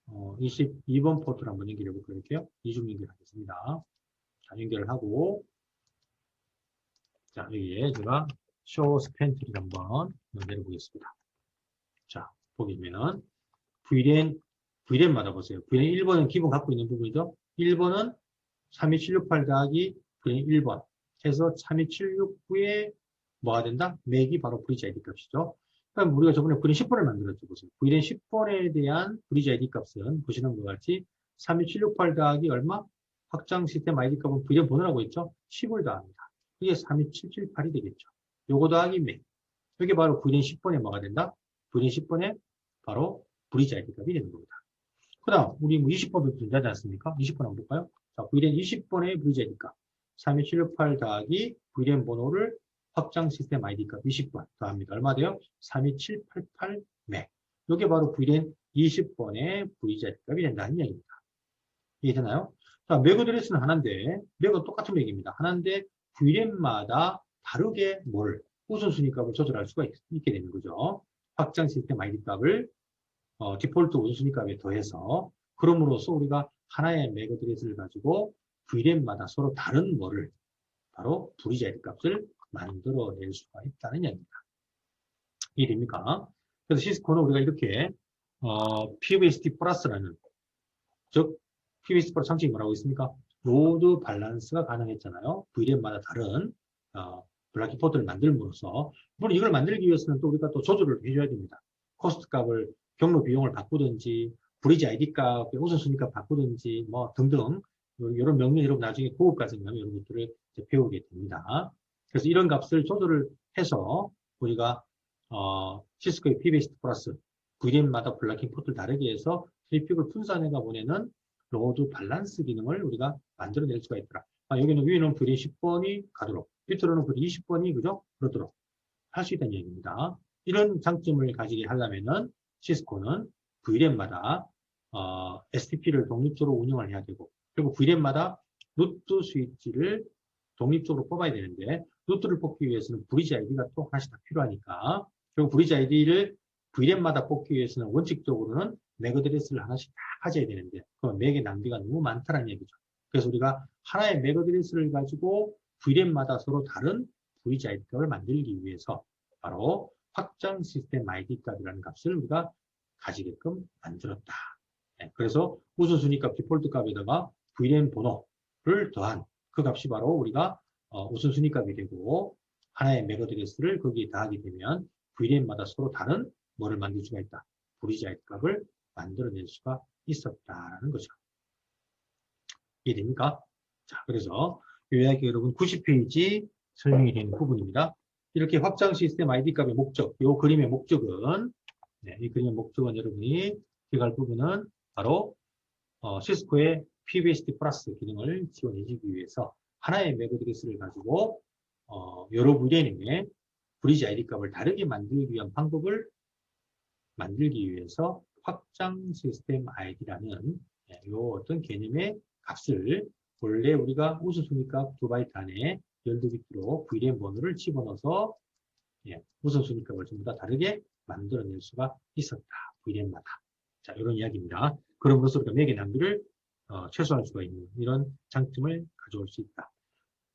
22번 포트를 한번 연결해 볼게요. 이렇게요. 이중 연결하겠습니다. 자, 연결을 하고, 자, 여기에 제가 show span tree 한번 연결해 보겠습니다. 자, 보시면은 VLAN마다 보세요. VLAN 1번은 기본 갖고 있는 부분이죠. 1번은 32768 더하기 VLAN 1번 해서 32769에 뭐가 된다? 맥이 바로 브리지 아이디 값이죠. 그럼 우리가 저번에 VLAN 10번을 만들었죠. 보세요. VLAN 10번에 대한 브리지 아이디 값은 보시는 것 같이 32768 더하기 얼마? 확장 시스템 아이디 값은 VLAN 번호라고 했죠. 10을 더합니다. 이게 32778이 되겠죠. 요거 더하기 맥. 이게 바로 VLAN 10번에 뭐가 된다? VLAN 10번에 바로 브리지 아이디 값이 되는 겁니다. 그 다음, 우리 뭐 20번도 존재하지 않습니까? 20번 한번 볼까요? 자, VLAN 20번의 브리지 아이디 값. 32768 더하기 VLAN 번호를 확장 시스템 아이디 값 20번 더합니다. 얼마 돼요? 32788 맥. 이게 바로 VLAN 20번의 브리지 아이디 값이 된다는 이야기입니다. 이해되나요? 자, 맥 어드레스는 하나인데, 맥은 똑같은 맥입니다. 하나인데, VLAN마다 다르게 우선순위 값을 조절할 수가 있게 되는 거죠. 확장 시스템 아이디 값을 디폴트 우선순위 값에 더해서, 그럼으로써 우리가 하나의 맥 어드레스를 가지고 VLAN마다 서로 다른 바로 브리지 아이디 값을 만들어낼 수가 있다는 이야기입니다. 이해됩니까? 그래서 시스코는 우리가 이렇게 PVST 플러스라는, 즉 PVST 플러스 장점이 뭐라고 있습니까? 로드 밸런스가 가능했잖아요. VLAN마다 다른 블락키 포트를 만들므로써, 물론 이걸 만들기 위해서는 또 우리가 또 조절을 해줘야 됩니다. 코스트 값을, 경로 비용을 바꾸든지, 브리지 아이디 값, 우선순위 값 바꾸든지, 뭐 등등 이런 명령 여러분 나중에 고급까지 가면 이런 것들을 배우게 됩니다. 그래서 이런 값을 조절을 해서 우리가 시스코의 PVST 플러스 VLAN마다 블락킹 포트를 다르게 해서 트래픽을 분산해가 보내는 로드 밸런스 기능을 우리가 만들어낼 수가 있더라. 여기는 위에는 VLAN 10번이 가도록, 밑으로는 VLAN 20번이 그러도록 할 수 있다는 얘기입니다. 이런 장점을 가지게 하려면은 시스코는 VLAN마다 STP를 독립적으로 운영을 해야 되고, 그리고 VLAN마다 루트 스위치를 독립적으로 뽑아야 되는데, 루트를 뽑기 위해서는 브리지 아이디가 또 하나씩 다 필요하니까, 그리고 브리지 아이디를 VLAN마다 뽑기 위해서는 원칙적으로는 맥 어드레스를 하나씩 다 가져야 되는데, 그 맥의 낭비가 너무 많다는 얘기죠. 그래서 우리가 하나의 맥 어드레스를 가지고 VLAN마다 서로 다른 브리지 아이디 값을 만들기 위해서 바로 확장 시스템 아이디 값이라는 값을 우리가 가지게끔 만들었다. 그래서 우선순위 값 디폴트 값에다가 VLAN 번호를 더한 그 값이 바로 우리가 우선순위 값이 되고, 하나의 맥 어드레스를 거기에 더하게 되면 VLAN마다 서로 다른 뭐를 만들 수가 있다. 브리지 ID 값을 만들어낼 수가 있었다라는 거죠. 이해됩니까? 자, 그래서 요약이 여러분 90페이지 설명이 되는 부분입니다. 이렇게 확장 시스템 ID 값의 목적, 이 그림의 목적은, 네, 이 그림의 목적은 여러분이 기억할 부분은 바로 시스코의 PBSD 플러스 기능을 지원해주기 위해서 하나의 맥 어드레스를 가지고 여러 VLAN의 브리지 ID 값을 다르게 만들기 위한 방법을 만들기 위해서 확장 시스템 ID라는 이 어떤 개념의 값을 원래 우리가 우선순위값 2바이트 안에 12비트로 VLAN 번호를 집어넣어서 우선순위값을 전부 다 다르게 만들어낼 수가 있었다. VLAN마다. 자, 이런 이야기입니다. 그럼으로써 우리가 맥의 낭비를 최소화할 수가 있는 이런 장점을 가져올 수 있다.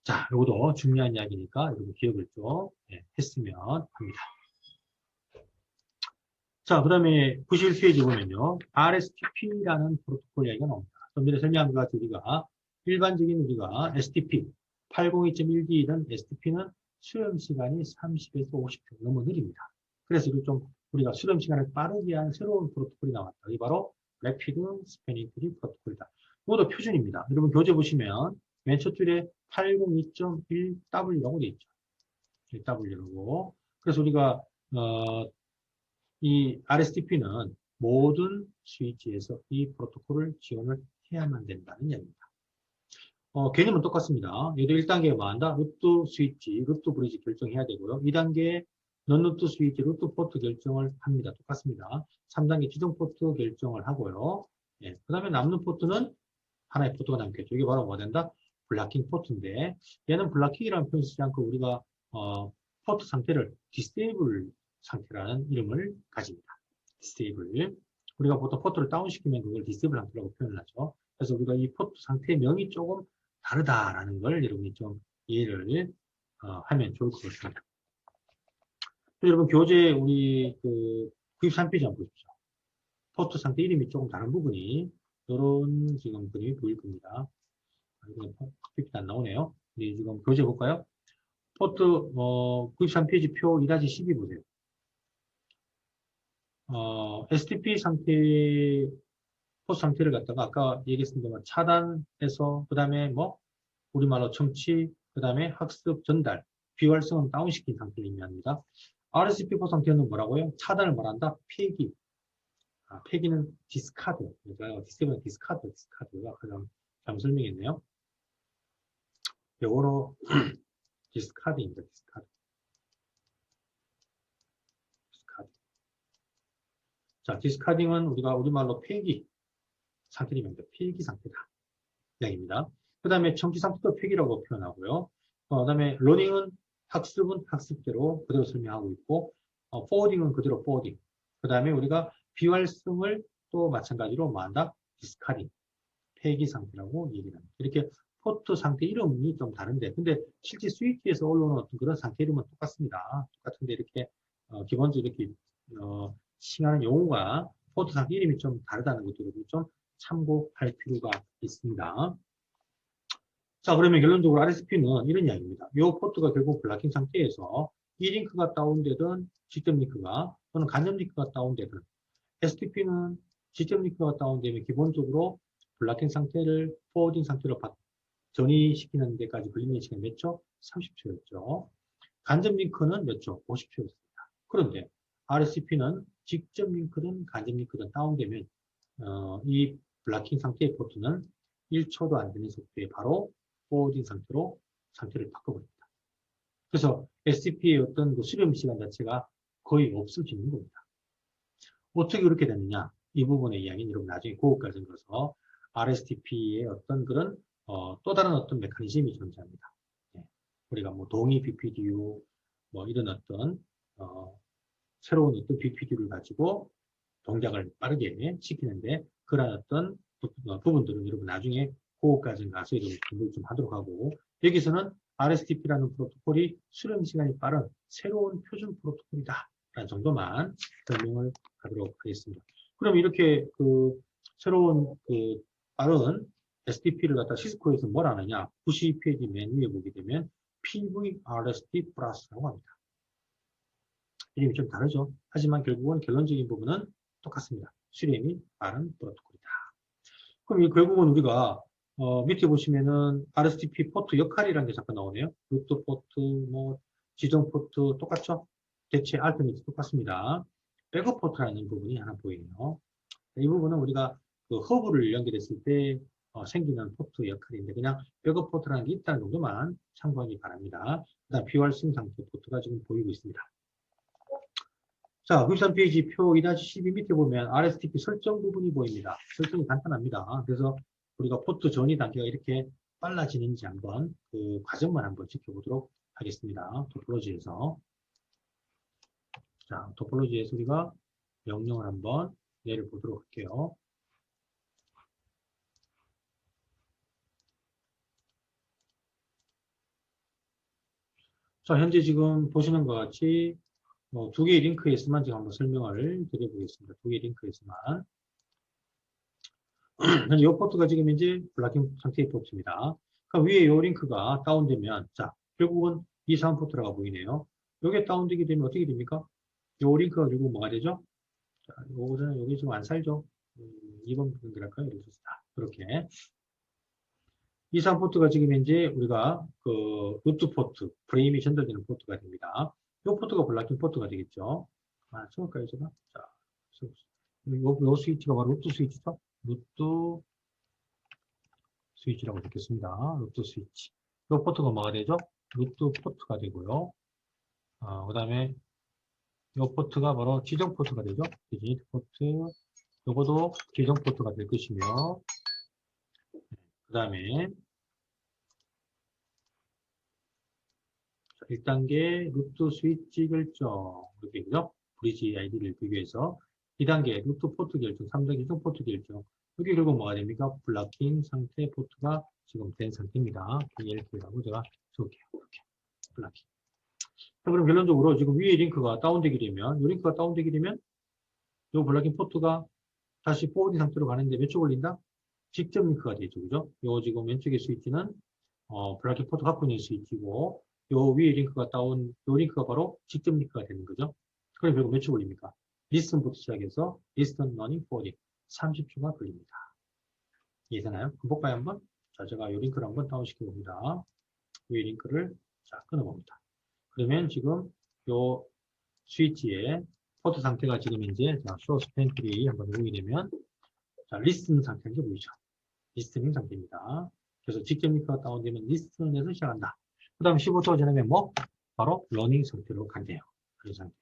자, 이것도 중요한 이야기니까 여러분 기억을 좀 했으면 합니다. 자, 그 다음에 91페이지 보면요. RSTP라는 프로토콜 이야기가 나옵니다. 좀 전에 설명한 것 같이 우리가 일반적인 우리가 STP 802.1D이든 STP는 수렴 시간이 30에서 50초 너무 느립니다. 그래서 우리가 수렴 시간을 빠르게 한 새로운 프로토콜이 나왔다. 이게 바로 Rapid Spanning Tree 프로토콜이다. 이것도 표준입니다. 여러분 교재 보시면 맨 첫 줄에 802.1W라고 되어 있죠. 1W라고. 그래서 우리가 이 RSTP는 모든 스위치에서 이 프로토콜을 지원을 해야만 된다는 이야기입니다. 개념은 똑같습니다. 얘도 1단계에 뭐 한다? 루트 스위치, 루트 브리지 결정해야 되고요. 2단계에 넌루트 스위치, 루트 포트 결정을 합니다. 똑같습니다. 3단계 지정 포트 결정을 하고요. 그 다음에 남는 포트는 하나의 포트가 남겠죠. 이게 바로 뭐 된다? 블락킹 포트인데, 얘는 블락킹이라는 표현을 쓰지 않고 우리가, 포트 상태를 디스테이블 상태라는 이름을 가집니다. 디스테이블. 우리가 보통 포트를 다운시키면 그걸 디스테이블 상태라고 표현을 하죠. 그래서 우리가 이 포트 상태명이 조금 다르다라는 걸 여러분이 좀 이해를 하면 좋을 것 같습니다. 여러분 교재 우리 그 93페이지 한번 보십시오. 포트 상태 이름이 조금 다른 부분이 이런 지금 그림이 보일 겁니다. 이건 PPT 안 나오네요. 네, 지금 교재 볼까요? 포트 93페이지 표 2-12 보세요. STP 상태 포트 상태를 갖다가 아까 얘기했습니다만 차단해서 그 다음에 뭐 우리말로 청취, 그 다음에 학습, 전달, 비활성은 다운시킨 상태를 의미합니다. RSP 포트 상태는 뭐라고요? 차단을 말한다? 폐기. 폐기는 디스카드. 그러니까 디스카드는 디스카드가 가장 잘못 설명했네요. 요거로 디스카드입니다. 디스카드. 자, 디스카딩은 우리가 우리말로 폐기 상태를 의미합니다. 폐기 상태다. 이야기입니다. 그 다음에 청취 상태도 폐기라고 표현하고요. 그 다음에 러닝은 학습은 학습대로 그대로 설명하고 있고, 포워딩은 그대로 포워딩. 그 다음에 우리가 비활성을 또 마찬가지로 뭐 한다? 디스카딩. 폐기 상태라고 얘기를 합니다. 이렇게 포트 상태 이름이 좀 다른데, 근데 실제 스위치에서 올라오는 어떤 그런 상태 이름은 똑같습니다. 똑같은데 이렇게, 기본적으로 이렇게, 칭하는 용어가 포트 상태 이름이 좀 다르다는 것들을 좀 참고할 필요가 있습니다. 자, 그러면 결론적으로 RSP는 이런 이야기입니다. 이 포트가 결국 블락킹 상태에서 이 링크가 다운되든 직접 링크가 또는 간접 링크가 다운되든 STP는 직접 링크가 다운되면 기본적으로 블락킹 상태를 포워딩 상태로 전이시키는 데까지 걸리는 시간이 몇 초? 30초였죠. 간접 링크는 몇 초? 50초였습니다. 그런데 RSP는 직접 링크든 간접 링크든 다운되면 이 블락킹 상태의 포트는 1초도 안 되는 속도에 바로 포워딩 상태를 바꿔버립니다. 그래서 STP의 어떤 그 수렴 시간 자체가 거의 없어지는 겁니다. 어떻게 그렇게 되느냐? 이 부분의 이야기는 여러분 나중에 그것까지 들어서 RSTP의 어떤 그런 또 다른 어떤 메커니즘이 존재합니다. 우리가 뭐 동의 BPDU 뭐 이런 어떤 새로운 어떤 BPDU를 가지고 동작을 빠르게 시키는데 그런 어떤 부분들은 여러분 나중에 그것까지 가서 여러분 공부를 좀 하도록 하고 여기서는 RSTP라는 프로토콜이 수렴 시간이 빠른 새로운 표준 프로토콜이다 라는 정도만 설명을 하도록 하겠습니다. 그럼 이렇게 그 새로운 그 빠른 STP를 갖다 시스코에서 뭘 하느냐 92페이지 맨 위에 보게 되면 PVRST 플러스라고 합니다. 이름이 좀 다르죠. 하지만 결국은 결론적인 부분은 똑같습니다. 수렴이 빠른 프로토콜이다. 그럼 이 결국은 우리가 밑에 보시면은 RSTP 포트 역할이라는 게 잠깐 나오네요. 루트 포트, 뭐 지정 포트 똑같죠? 대체 알터네이트 똑같습니다. 백업 포트라는 부분이 하나 보이네요. 이 부분은 우리가 그 허브를 연결했을 때 생기는 포트 역할인데 그냥 백업 포트라는 게 있다는 정도만 참고하기 바랍니다. 그다음 비활성 상태 포트가 지금 보이고 있습니다. 자, 93페이지 표 2-12 밑에 보면 RSTP 설정 부분이 보입니다. 설정이 간단합니다. 그래서 우리가 포트 전이 단계가 이렇게 빨라지는지 한번 그 과정만 한번 지켜보도록 하겠습니다. 토폴로지에서. 자, 토폴로지에서 우리가 명령을 한번 내려보도록 할게요. 자, 현재 지금 보시는 것 같이 두 개의 링크에서만 지금 한번 설명을 드려보겠습니다. 두 개의 링크에서만. 현재 이 포트가 지금 이제 블락킹 상태의 포트입니다. 그러니까 위에 이 링크가 다운되면, 자, 결국은 이 사원 포트라고 보이네요. 이게 다운되게 되면 어떻게 됩니까? 이 링크가 결국 뭐가 되죠? 자, 요거는 여기 지금 안 살죠? 2번 부분 들어갈까요? 이렇게 좋습니다. 그렇게. 이 사원 포트가 지금 이제 우리가 그 루트 포트, 프레임이 전달되는 포트가 됩니다. 이 포트가 블락킹 포트가 되겠죠? 아, 처음까지 제가. 자, 요 스위치가 바로 루트 스위치죠? 루트 스위치라고 적겠습니다. 루트 스위치. 이 포트가 뭐가 되죠? 루트 포트가 되고요. 그 다음에 이 포트가 바로 지정 포트가 되죠. 디지트 포트. 요거도 지정 포트가 될 것이며, 그 다음에 1단계 루트 스위치 결정. 이렇게 되죠. 브리지 아이디를 비교해서 2단계 루트 포트 결정, 3단계 지정 포트 결정. 여기 결국 뭐가 됩니까? 블락킹 상태 포트가 지금 된 상태입니다. 이렇게라고 제가 적을게요. 이렇게. 블락킹. 자, 그럼 결론적으로 지금 위에 링크가 다운되게 되면, 이 링크가 다운되게 되면, 이 블락킹 포트가 다시 포워딩 상태로 가는데 몇 초 걸린다? 직접 링크가 되죠. 그죠? 요 지금 왼쪽의 스위치는, 블락킹 포트 갖고 있는 스위치고, 요 위에 링크가 요 링크가 바로 직접 링크가 되는 거죠. 그럼 결국 몇 초 걸립니까? 리스턴부터 시작해서, 리스턴 러닝 포워딩. 30초가 걸립니다. 이해되나요? 그럼 볼까요, 한번? 자, 제가 요 링크를 한번 다운시켜 봅니다. 위에 링크를, 자, 끊어봅니다. 그러면 지금 요 스위치의 포트 상태가 지금 이제 쇼 스펜트리 한번 누르게 되면 자, 리스튼 상태가 보이죠. 리스트닝 상태입니다. 그래서 직접 링크가 다운되면 리스튼에서 시작한다. 그 다음 15초가 지나면 뭐? 바로 러닝 상태로 간대요. 그 상태.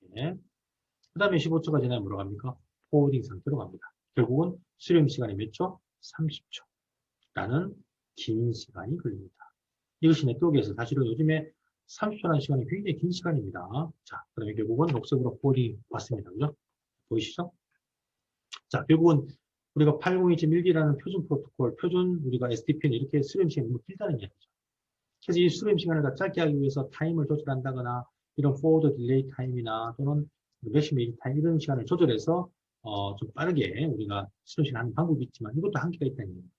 그 다음에 15초가 지나면 뭐로 갑니까? 포워딩 상태로 갑니다. 결국은 수령 시간이 몇 초? 30초. 라는 긴 시간이 걸립니다. 이것이 네트워크에서 사실은 요즘에 30초라는 시간이 굉장히 긴 시간입니다. 자, 그러면 결국은 녹색으로 볼이 왔습니다. 그죠? 보이시죠? 자, 결국은 우리가 802.1D라는 표준 프로토콜, 표준 우리가 SDP는 이렇게 수렴 시간이 너무 길다는 이야기죠. 그래서 이 수렴 시간을 더 짧게 하기 위해서 타임을 조절한다거나 이런 포워드 딜레이 타임이나 또는 메시메이지 타임 이런 시간을 조절해서 좀 빠르게 우리가 수렴 시간 하는 방법이 있지만 이것도 한계가 있다는 얘기입니다.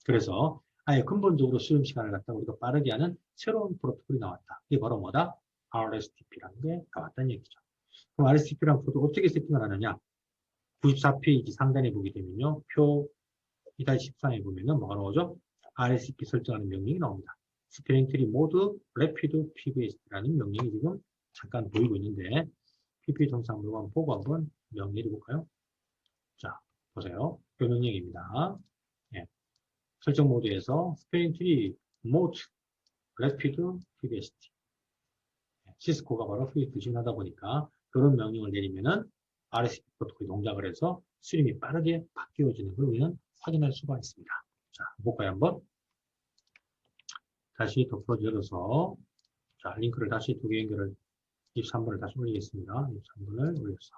그래서 아예 근본적으로 수렴 시간을 갖다 우리가 빠르게 하는 새로운 프로토콜이 나왔다. 이게 바로 뭐다? RSTP라는 게 나왔다는 얘기죠. 그럼 RSTP라는 프로토콜 어떻게 세팅을 하느냐? 94페이지 상단에 보게 되면요. 표 2-13에 보면은 뭐가 나오죠? RSTP 설정하는 명령이 나옵니다. 스프링 트리 모드 래피드 PBS라는 명령이 지금 잠깐 보이고 있는데 PP 정상으로 한번 보고 한번 명령 내려볼까요? 자, 보세요. 그 명령입니다. 예. 설정 모드에서 스프링 트리 모드 래피드 PBST 시스코가 바로 그게 부진하다 보니까 그런 명령을 내리면은 RSTP 프로토콜이 동작을 해서 수렴이 빠르게 바뀌어지는 걸 우리는 확인할 수가 있습니다. 자, 볼까요, 한번? 다시 더 열어서, 자, 링크를 다시 두 개 연결을, 23번을 다시 올리겠습니다. 23번을 올려서.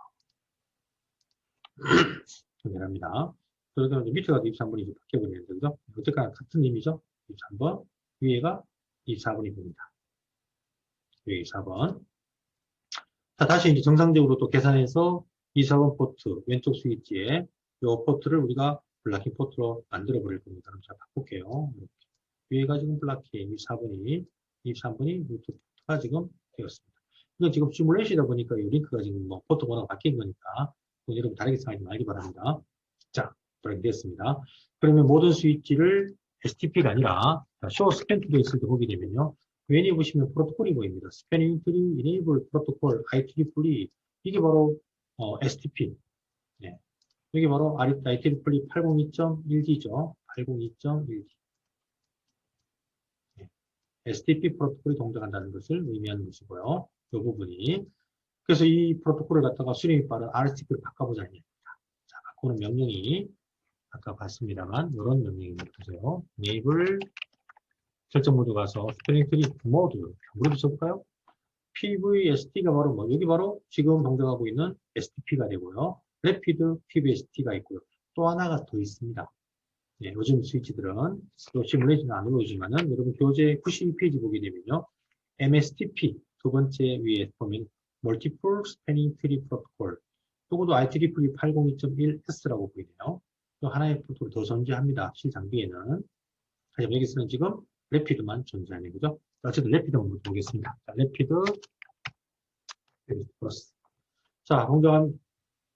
연결합니다. 그러다 이제 밑에가 23번이 이제 바뀌어버리는데, 그죠? 어쨌거나 같은 의미죠? 23번. 위에가 24번이 됩니다. 여기 4번. 자, 다시 이제 정상적으로 또 계산해서 24번 포트, 왼쪽 스위치에 이 포트를 우리가 블락킹 포트로 만들어 버릴 겁니다. 그럼 제가 바꿀게요. 이렇게. 위에가 지금 블락킹 24번이, 23번이 루트 포트가 지금 되었습니다. 이건 지금 시뮬레이션이다 보니까 이 링크가 지금 뭐 포트 번호가 바뀐 거니까 여러분 다르게 생각하지 말기 바랍니다. 자, 그렇게 됐습니다. 그러면 모든 스위치를 STP가 아니라 show span to 있을 때 보게 되면요. 왼에 보시면 프로토콜이 보입니다. Spanning Tree Enable Protocol IEEE 이게 바로 STP. 네. 여기 바로 IEEE 802.1D죠. 802.1D. 네. STP 프로토콜이 동작한다는 것을 의미하는 것이고요. 이 부분이. 그래서 이 프로토콜을 갖다가 수령이 빠른 RSTP를 바꿔보자는 얘기입니다. 자, 바꾸는 명령이 아까 봤습니다만 이런 명령입니다. 보세요. Enable 설정 모드 가서 스프링 트리 모드 한번 써볼까요? PVST가 바로 뭐 여기 바로 지금 동작하고 있는 STP가 되고요. Rapid PVST가 있고요. 또 하나가 더 있습니다. 네, 요즘 스위치들은 또 시뮬레이션은 안 올라오지만은 여러분 교재 92페이지 보게 되면요. MSTP 두 번째 위에 보면 Multiple Spanning Tree Protocol 요것도 IEEE 802.1S라고 보이네요. 또 하나의 프로토콜을 더 존재합니다. 실장비에는. 하지만 여기서는 지금 래피드만 존재하는 거죠. 어쨌든 래피드 한번 보겠습니다. 자, 래피드 플러스. 자, 동작한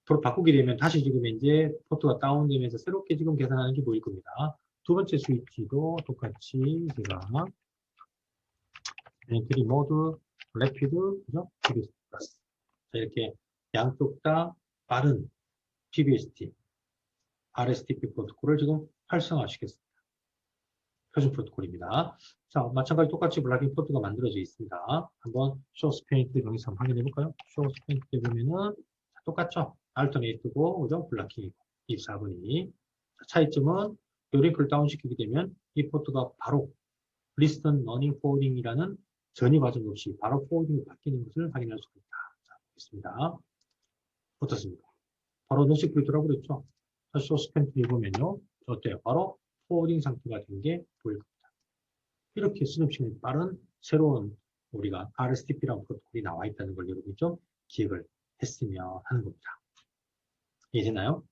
프로 바꾸게 되면 다시 지금 이제 포트가 다운되면서 새롭게 지금 계산하는 게 보일 겁니다. 두 번째 스위치도 똑같이 제가 엔트리 모드, 래피드, 그죠? PBST 플러스. 자, 이렇게 양쪽 다 빠른 PBST, RSTP 프로토콜을 지금 활성화시켰습니다. 표준 프로토콜입니다. 자, 마찬가지 똑같이 블락킹 포트가 만들어져 있습니다. 한번 show span to 여기서 한번 확인해 볼까요? show span to 보면은 똑같죠? alternate고, 그죠? 블락킹이고, 24번이. 차이점은 이 링크를 다운시키게 되면 이 포트가 바로 listen running forwarding이라는 전이 과정 없이 바로 forwarding이 바뀌는 것을 확인할 수 있다. 자, 보겠습니다. 어떻습니까? 바로 노시프리 돌아버렸죠? show span to 보면요. 어때요? 바로 forwarding 상태가 된 게 보일 겁니다. 이렇게 수능 시간이 빠른 새로운 우리가 RSTP라는 프로토콜이 나와 있다는 걸 여러분이 좀 기억을 했으면 하는 겁니다. 이해되나요?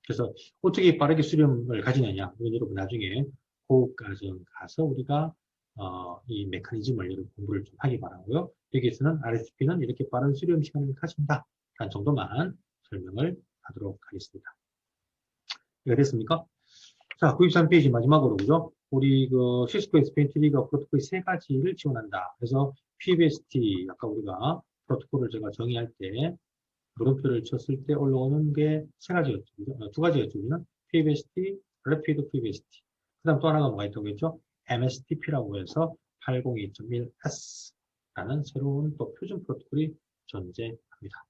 그래서 어떻게 빠르게 수렴을 가지느냐, 이건 여러분 나중에 고급과정 가서 우리가 이 메커니즘을 여러분 공부를 좀 하기 바라고요. 여기에서는 RSTP는 이렇게 빠른 수렴 시간을 가진다 라는 정도만 설명을 하도록 하겠습니다. 이해가 됐습니까? 자, 93페이지 마지막으로, 그죠? 우리 시스코 SPN 트리가 프로토콜이 세 가지를 지원한다. 그래서 PBST, 아까 우리가 프로토콜을 제가 정의할 때, 물음표를 쳤을 때 올라오는 게 세 가지였죠. 그죠? 두 가지였죠. 우리는 PBST, Rapid PBST. 그 다음 또 하나가 뭐가 있다고 했죠? MSTP라고 해서 802.1S 라는 새로운 또 표준 프로토콜이 존재합니다.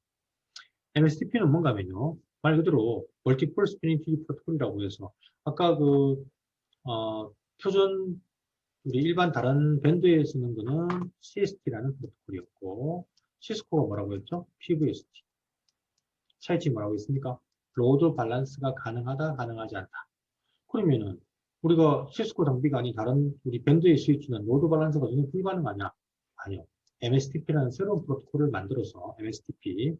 MSTP는 뭔가 하면요. 말 그대로 Multiple Spinning Tree 프로토콜이라고 해서 아까 표준 우리 일반 다른 밴드에 쓰는 거는 CST라는 프로토콜이었고 시스코가 뭐라고 했죠? PVST. 차이점이 뭐라고 했습니까? 로드 밸런스가 가능하다, 가능하지 않다. 그러면은 우리가 시스코 장비가 아닌 다른 우리 밴드의 스위치는 로드 밸런스가 전혀 불가능하냐? 아니요. MSTP라는 새로운 프로토콜을 만들어서 MSTP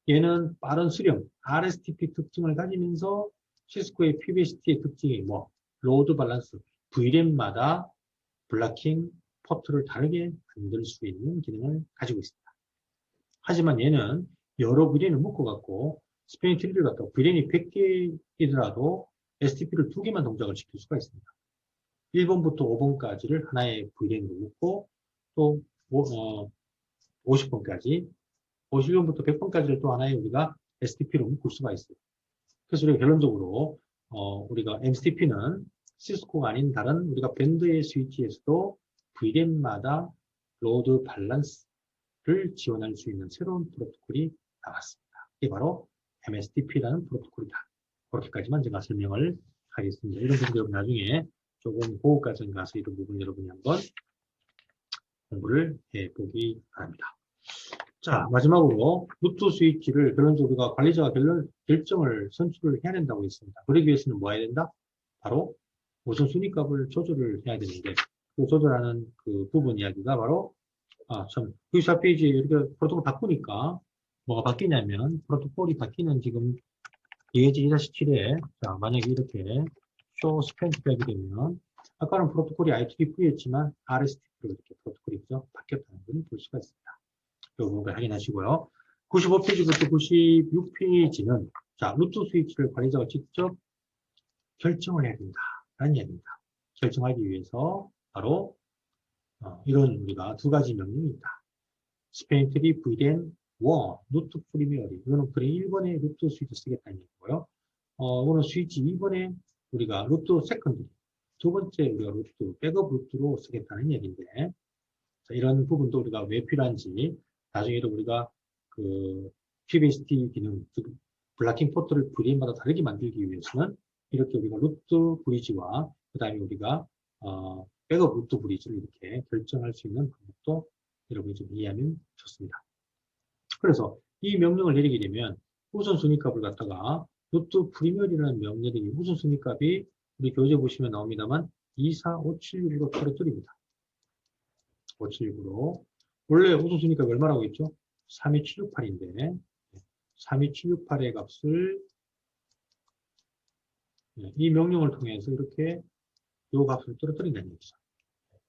얘는 빠른 수렴, RSTP 특징을 가지면서 시스코의 PBST의 특징이 뭐 로드 밸런스, VLAN마다 블락킹 포트를 다르게 만들 수 있는 기능을 가지고 있습니다. 하지만 얘는 여러 VLAN을 묶어갖고 스페인 트리를 갖다가 VLAN이 100개이더라도 STP를 2개만 동작을 시킬 수가 있습니다. 1번부터 5번까지를 하나의 VLAN으로 묶고 또 50번까지 51번부터 100번까지를 또 하나의 우리가 STP로 묶을 수가 있어요. 그래서 우리가 결론적으로 우리가 MSTP는 시스코가 아닌 다른 우리가 밴드의 스위치에서도 VLAN마다 로드 밸런스를 지원할 수 있는 새로운 프로토콜이 나왔습니다. 이게 바로 MSTP라는 프로토콜이다. 그렇게까지만 제가 설명을 하겠습니다. 이런 부분 여러분 나중에 조금 고급과정 가서 이런 부분 여러분이 한번 공부를 해보기 바랍니다. 자, 마지막으로 루트 스위치를 결론적으로 우리가 관리자가 결정을 선출을 해야 된다고 했습니다. 그러기 위해서는 뭐 해야 된다? 바로 우선 순위값을 조절을 해야 되는데 그 조절하는 그 부분 이야기가 바로 94페이지에 이렇게 프로토콜 바꾸니까 뭐가 바뀌냐면 프로토콜이 바뀌는 지금 예제 2-7에 자, 만약에 이렇게 show span to 하게 되면 아까는 프로토콜이 IEEE였지만 RSTP로 이렇게 프로토콜이 바뀌었다는 걸 볼 수가 있습니다. 부분 확인하시고요. 95페이지부터 96페이지는 자, 루트 스위치를 관리자가 직접 결정을 해야 된다. 라는 이야기입니다. 결정하기 위해서 바로 이런 우리가 두 가지 명령이 있다. 스페인 트리 VLAN 1, 루트 프리미어리. 이거는 그래 1번에 루트 스위치 쓰겠다는 얘기고요. 이거는 스위치 2번에 우리가 루트 세컨드리. 두 번째 우리가 루트, 백업 루트로 쓰겠다는 얘기인데, 자, 이런 부분도 우리가 왜 필요한지, 나중에도 우리가 그 QBST 기능, 즉, 블락킹 포트를 VLAN마다 다르게 만들기 위해서는 이렇게 우리가 루트 브리지와 그 다음에 우리가 백업 루트 브리지를 이렇게 결정할 수 있는 방법도 여러분이 좀 이해하면 좋습니다. 그래서 이 명령을 내리게 되면 우선순위값을 갖다가 루트 프리미어리라는 명령이 우선순위값이 우리 교재 보시면 나옵니다만 24576으로 떨어뜨립니다. 576으로 원래 우선순위값이 얼마라고 했죠? 32768인데 32768의 값을 이 명령을 통해서 이렇게 이 값을 떨어뜨린다는 얘기죠.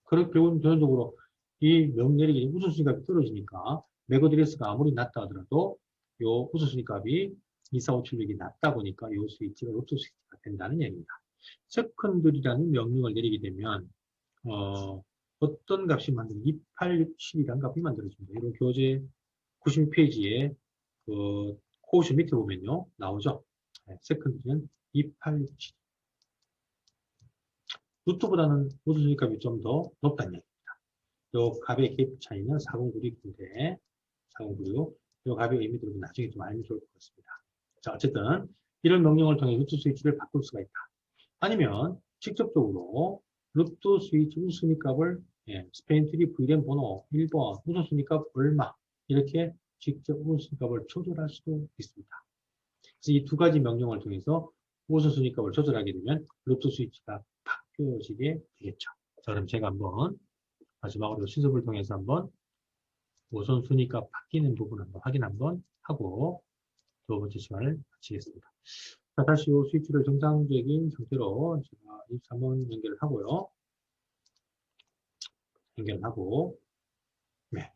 그렇게 결론적으로 이 명령이 우선순위 값이 떨어지니까 맥어드레스가 아무리 낮다 하더라도 이 우선순위 값이 24576이 낮다 보니까 이 스위치가 루트 스위치가 된다는 얘기입니다. 세컨드리라는 명령을 내리게 되면 어떤 값이 만들어요? 2867이라는 값이 만들어집니다. 이런 교재 96페이지에 그 코오션 밑에 보면요 나오죠. 세컨드리는 2867. 루트보다는 우선순위 값이 좀 더 높다는 얘기입니다. 요 값의 갭 차이는 4096인데 4096. 요 값의 의미 들으면 나중에 좀 알면 좋을 것 같습니다. 자, 어쨌든 이런 명령을 통해 루트 스위치를 바꿀 수가 있다. 아니면 직접적으로 루트 스위치 우선순위 값을 스페인 트리 VLAN 번호 1번 우선순위 값 얼마 이렇게 직접 우선순위 값을 조절할 수도 있습니다. 그래서 이 두 가지 명령을 통해서 우선순위 값을 조절하게 되면 루트 스위치가 바뀌어지게 되겠죠. 자, 그럼 제가 한번 마지막으로 실습을 통해서 한번 우선순위 값 바뀌는 부분 한번 확인 한번 하고 두 번째 시간을 마치겠습니다. 자, 다시 이 스위치를 정상적인 상태로 제가 23번 연결을 하고요. 연결을 하고, 네.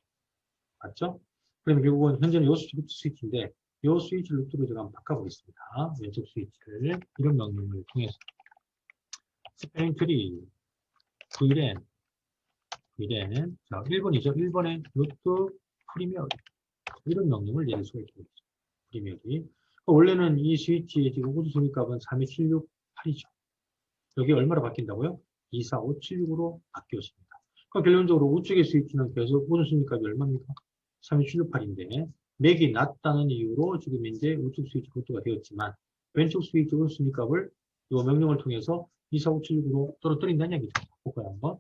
맞죠? 그러면 결국은 현재는 이 스위치인데, 이 스위치 루트로 제가 한번 바꿔보겠습니다. 왼쪽 스위치를 이런 명령을 통해서 스페인 트리, VLAN, 자, 1번이죠. 1번에 루트 프리미어리. 이런 명령을 내릴 수가 있겠죠. 프리미어리. 원래는 이 스위치의 지금 우선순위 값은 32768이죠. 여기 얼마로 바뀐다고요? 24576으로 바뀌었습니다. 그럼 결론적으로 우측의 스위치는 계속 우선순위 값이 얼마입니까? 32768인데 맥이 낮다는 이유로 지금 이제 우측 스위치 루트가 되었지만 왼쪽 스위치 우선순위 값을 이 명령을 통해서 24576으로 떨어뜨린다는 얘기죠. 볼까요 한번?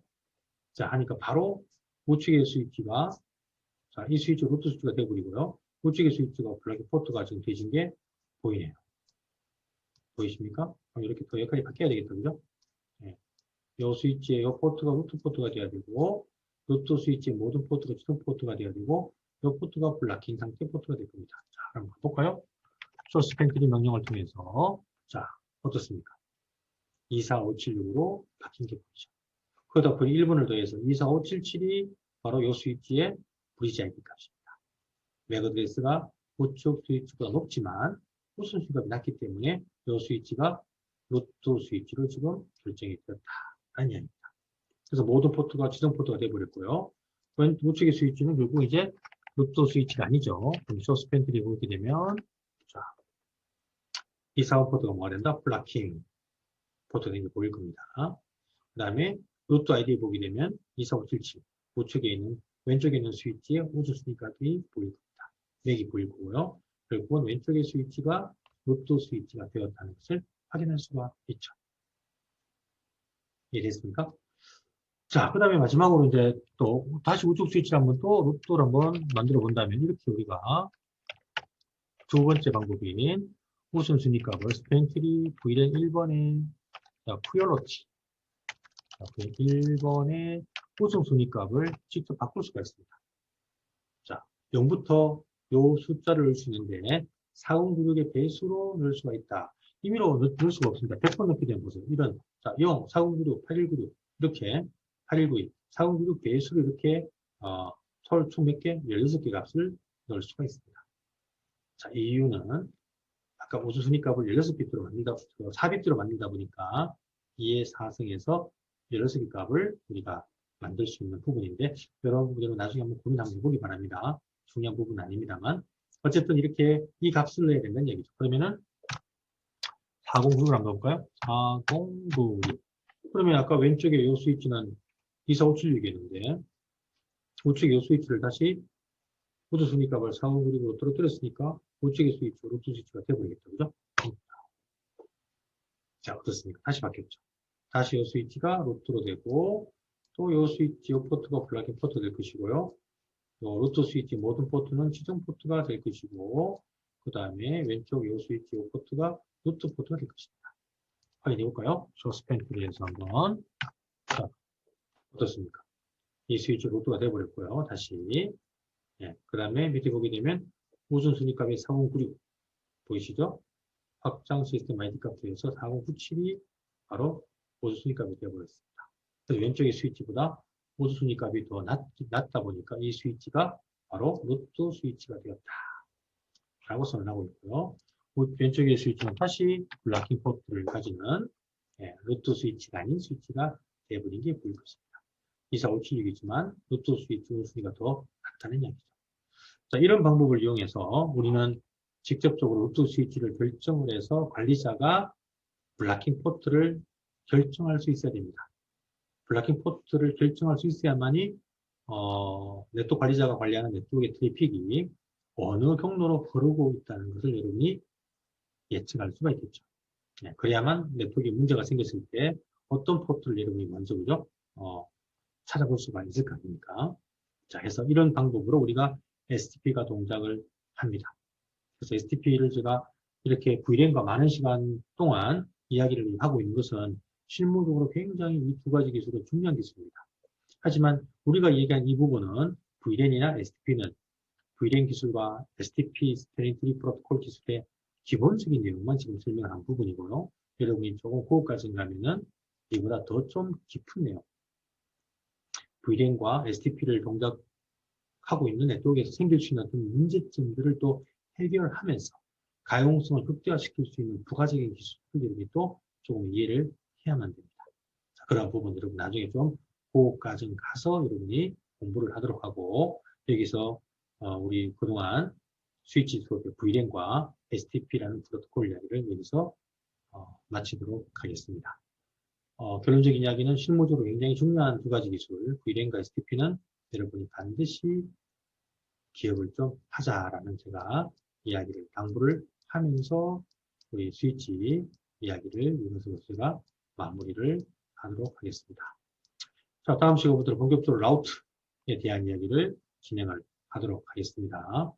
자, 하니까 바로 우측의 스위치가 자, 이 스위치 루트 스위치가 되어버리고요. 우측의 스위치가 블랙 포트가 지금 되신 게 보이네요. 보이십니까? 이렇게 더 역할이 바뀌어야 되겠다, 그죠? 네. 이 스위치의 이 포트가 루트 포트가 돼야 되고, 루트 스위치의 모든 포트가 지정 포트가 돼야 되고, 이 포트가 블락킹 상태 포트가 될 겁니다. 자, 그럼 볼까요? 소스 펜트리 명령을 통해서, 자, 어떻습니까? 24576으로 바뀐 게 보이죠. 그러다 보니 1번을 더해서 24577이 바로 이 스위치의 브리지 IP 값입니다. 맥 어드레스가 우측 스위치보다 높지만 우선 수값이 낮기 때문에 이 스위치가 루트 스위치로 지금 결정이 되었다는 이야기입니다. 그래서 모든 포트가 지정 포트가 되어버렸고요. 우측의 스위치는 결국 이제 루트 스위치가 아니죠. 그럼 소스 펜트리 보게 되면 자, 245 포트가 뭐가 된다? 블락킹 포트가 된 게 보일 겁니다. 그 다음에 루트 아이디 보게 되면 24577 우측에 있는 왼쪽에 있는 스위치의 우주 순위값이 보일 겁니다. 맥이 보일 거고요. 결국은 왼쪽의 스위치가 루트 스위치가 되었다는 것을 확인할 수가 있죠. 이해됐습니까? 자, 그 다음에 마지막으로 이제 또 다시 우측 스위치를 한번 또 루트를 한번 만들어 본다면 이렇게 우리가 두 번째 방법인 우선 순위 값을 스페인 트리 VLAN 1번에 푸열로치 1번의 우선 순위 값을 직접 바꿀 수가 있습니다. 자, 0부터 요 숫자를 넣을 수 있는데 4096의 배수로 넣을 수가 있다. 임의로 넣을 수가 없습니다. 100번 넣게 되면 보세요. 이런 자, 0, 4096, 8196 이렇게 8192, 4096 배수로 이렇게 총 몇 개? 16개 값을 넣을 수가 있습니다. 자, 이 이유는 아까 우수순위 값을 16비트로 만든다, 4비트로 만들다 보니까 2의 4승에서 16개 값을 우리가 만들 수 있는 부분인데, 여러분들은 나중에 한번 고민 한번 해보기 바랍니다. 중요한 부분은 아닙니다만. 어쨌든 이렇게 이 값을 넣어야 된다는 얘기죠. 그러면은 409를 한번 볼까요? 409. 그러면 아까 왼쪽에 이 스위치는 24576이었는데, 우측의 스위치를 다시 우수순위 값을 459으로 떨어뜨렸으니까 우측의 스위치, 루트 스위치가 되어버리겠죠. 그죠? 자, 어떻습니까? 다시 바뀌었죠. 다시 이 스위치가 루트로 되고, 또 이 스위치, 이 포트가 블락인 포트 될 것이고요. 요 루트 스위치 모든 포트는 지정 포트가 될 것이고, 그 다음에 왼쪽 이 스위치, 이 포트가 루트 포트가 될 것입니다. 확인해 볼까요? 조스펜트리에서 한번. 자, 어떻습니까? 이 스위치 루트가 되어버렸고요. 다시. 예, 그 다음에 밑에 보게 되면 우선순위 값이 4096 보이시죠? 확장 시스템 ID 값에서 4097이 바로 우선순위 값이 되어버렸습니다. 그래서 왼쪽의 스위치보다 우선순위 값이 더 낮다 보니까 이 스위치가 바로 루트 스위치가 되었다. 라고 선언하고 있고요. 왼쪽의 스위치는 다시 블락킹 포트를 가지는 루트 스위치가 아닌 스위치가 되어버린 게 보일 것입니다. 24576이지만 루트 스위치 우선순위가 더 낮다는 이야기죠. 자, 이런 방법을 이용해서 우리는 직접적으로 루트 스위치를 결정을 해서 관리자가 블락킹 포트를 결정할 수 있어야 됩니다. 블락킹 포트를 결정할 수 있어야만이 네트워크 관리자가 관리하는 네트워크의 트래픽이 어느 경로로 흐르고 있다는 것을 여러분이 예측할 수가 있겠죠. 네, 그래야만 네트워크에 문제가 생겼을 때 어떤 포트를 여러분이 먼저 그죠? 찾아볼 수가 있을 거 아닙니까? 자, 해서 이런 방법으로 우리가 STP가 동작을 합니다. 그래서 STP를 제가 이렇게 VLAN과 많은 시간 동안 이야기를 하고 있는 것은 실무적으로 굉장히 이 두 가지 기술은 중요한 기술입니다. 하지만 우리가 얘기한 이 부분은 VLAN이나 STP는 VLAN 기술과 STP, 스테링 트리 프로토콜 기술의 기본적인 내용만 지금 설명한 부분이고요. 여러분이 조금 그것까지 가면은 이보다 더 좀 깊은 내용, VLAN과 STP를 동작하고 있는 네트워크에서 생길 수 있는 어떤 문제점들을 또 해결하면서 가용성을 극대화시킬 수 있는 부가적인 기술들이 또 조금 이해를 해야만 됩니다. 자, 그런 부분 여러분 나중에 좀 그것까지 가서 여러분이 공부를 하도록 하고 여기서 우리 그동안 스위치 수업의 VLAN과 STP라는 프로토콜 이야기를 여기서 마치도록 하겠습니다. 결론적인 이야기는 실무적으로 굉장히 중요한 두 가지 기술, VLAN과 STP는 여러분이 반드시 기억을 좀 하자라는 제가 이야기를 당부를 하면서 우리 스위치 이야기를 이것으로 제가 마무리를 하도록 하겠습니다. 자, 다음 시간부터 본격적으로 라우트에 대한 이야기를 진행을 하도록 하겠습니다.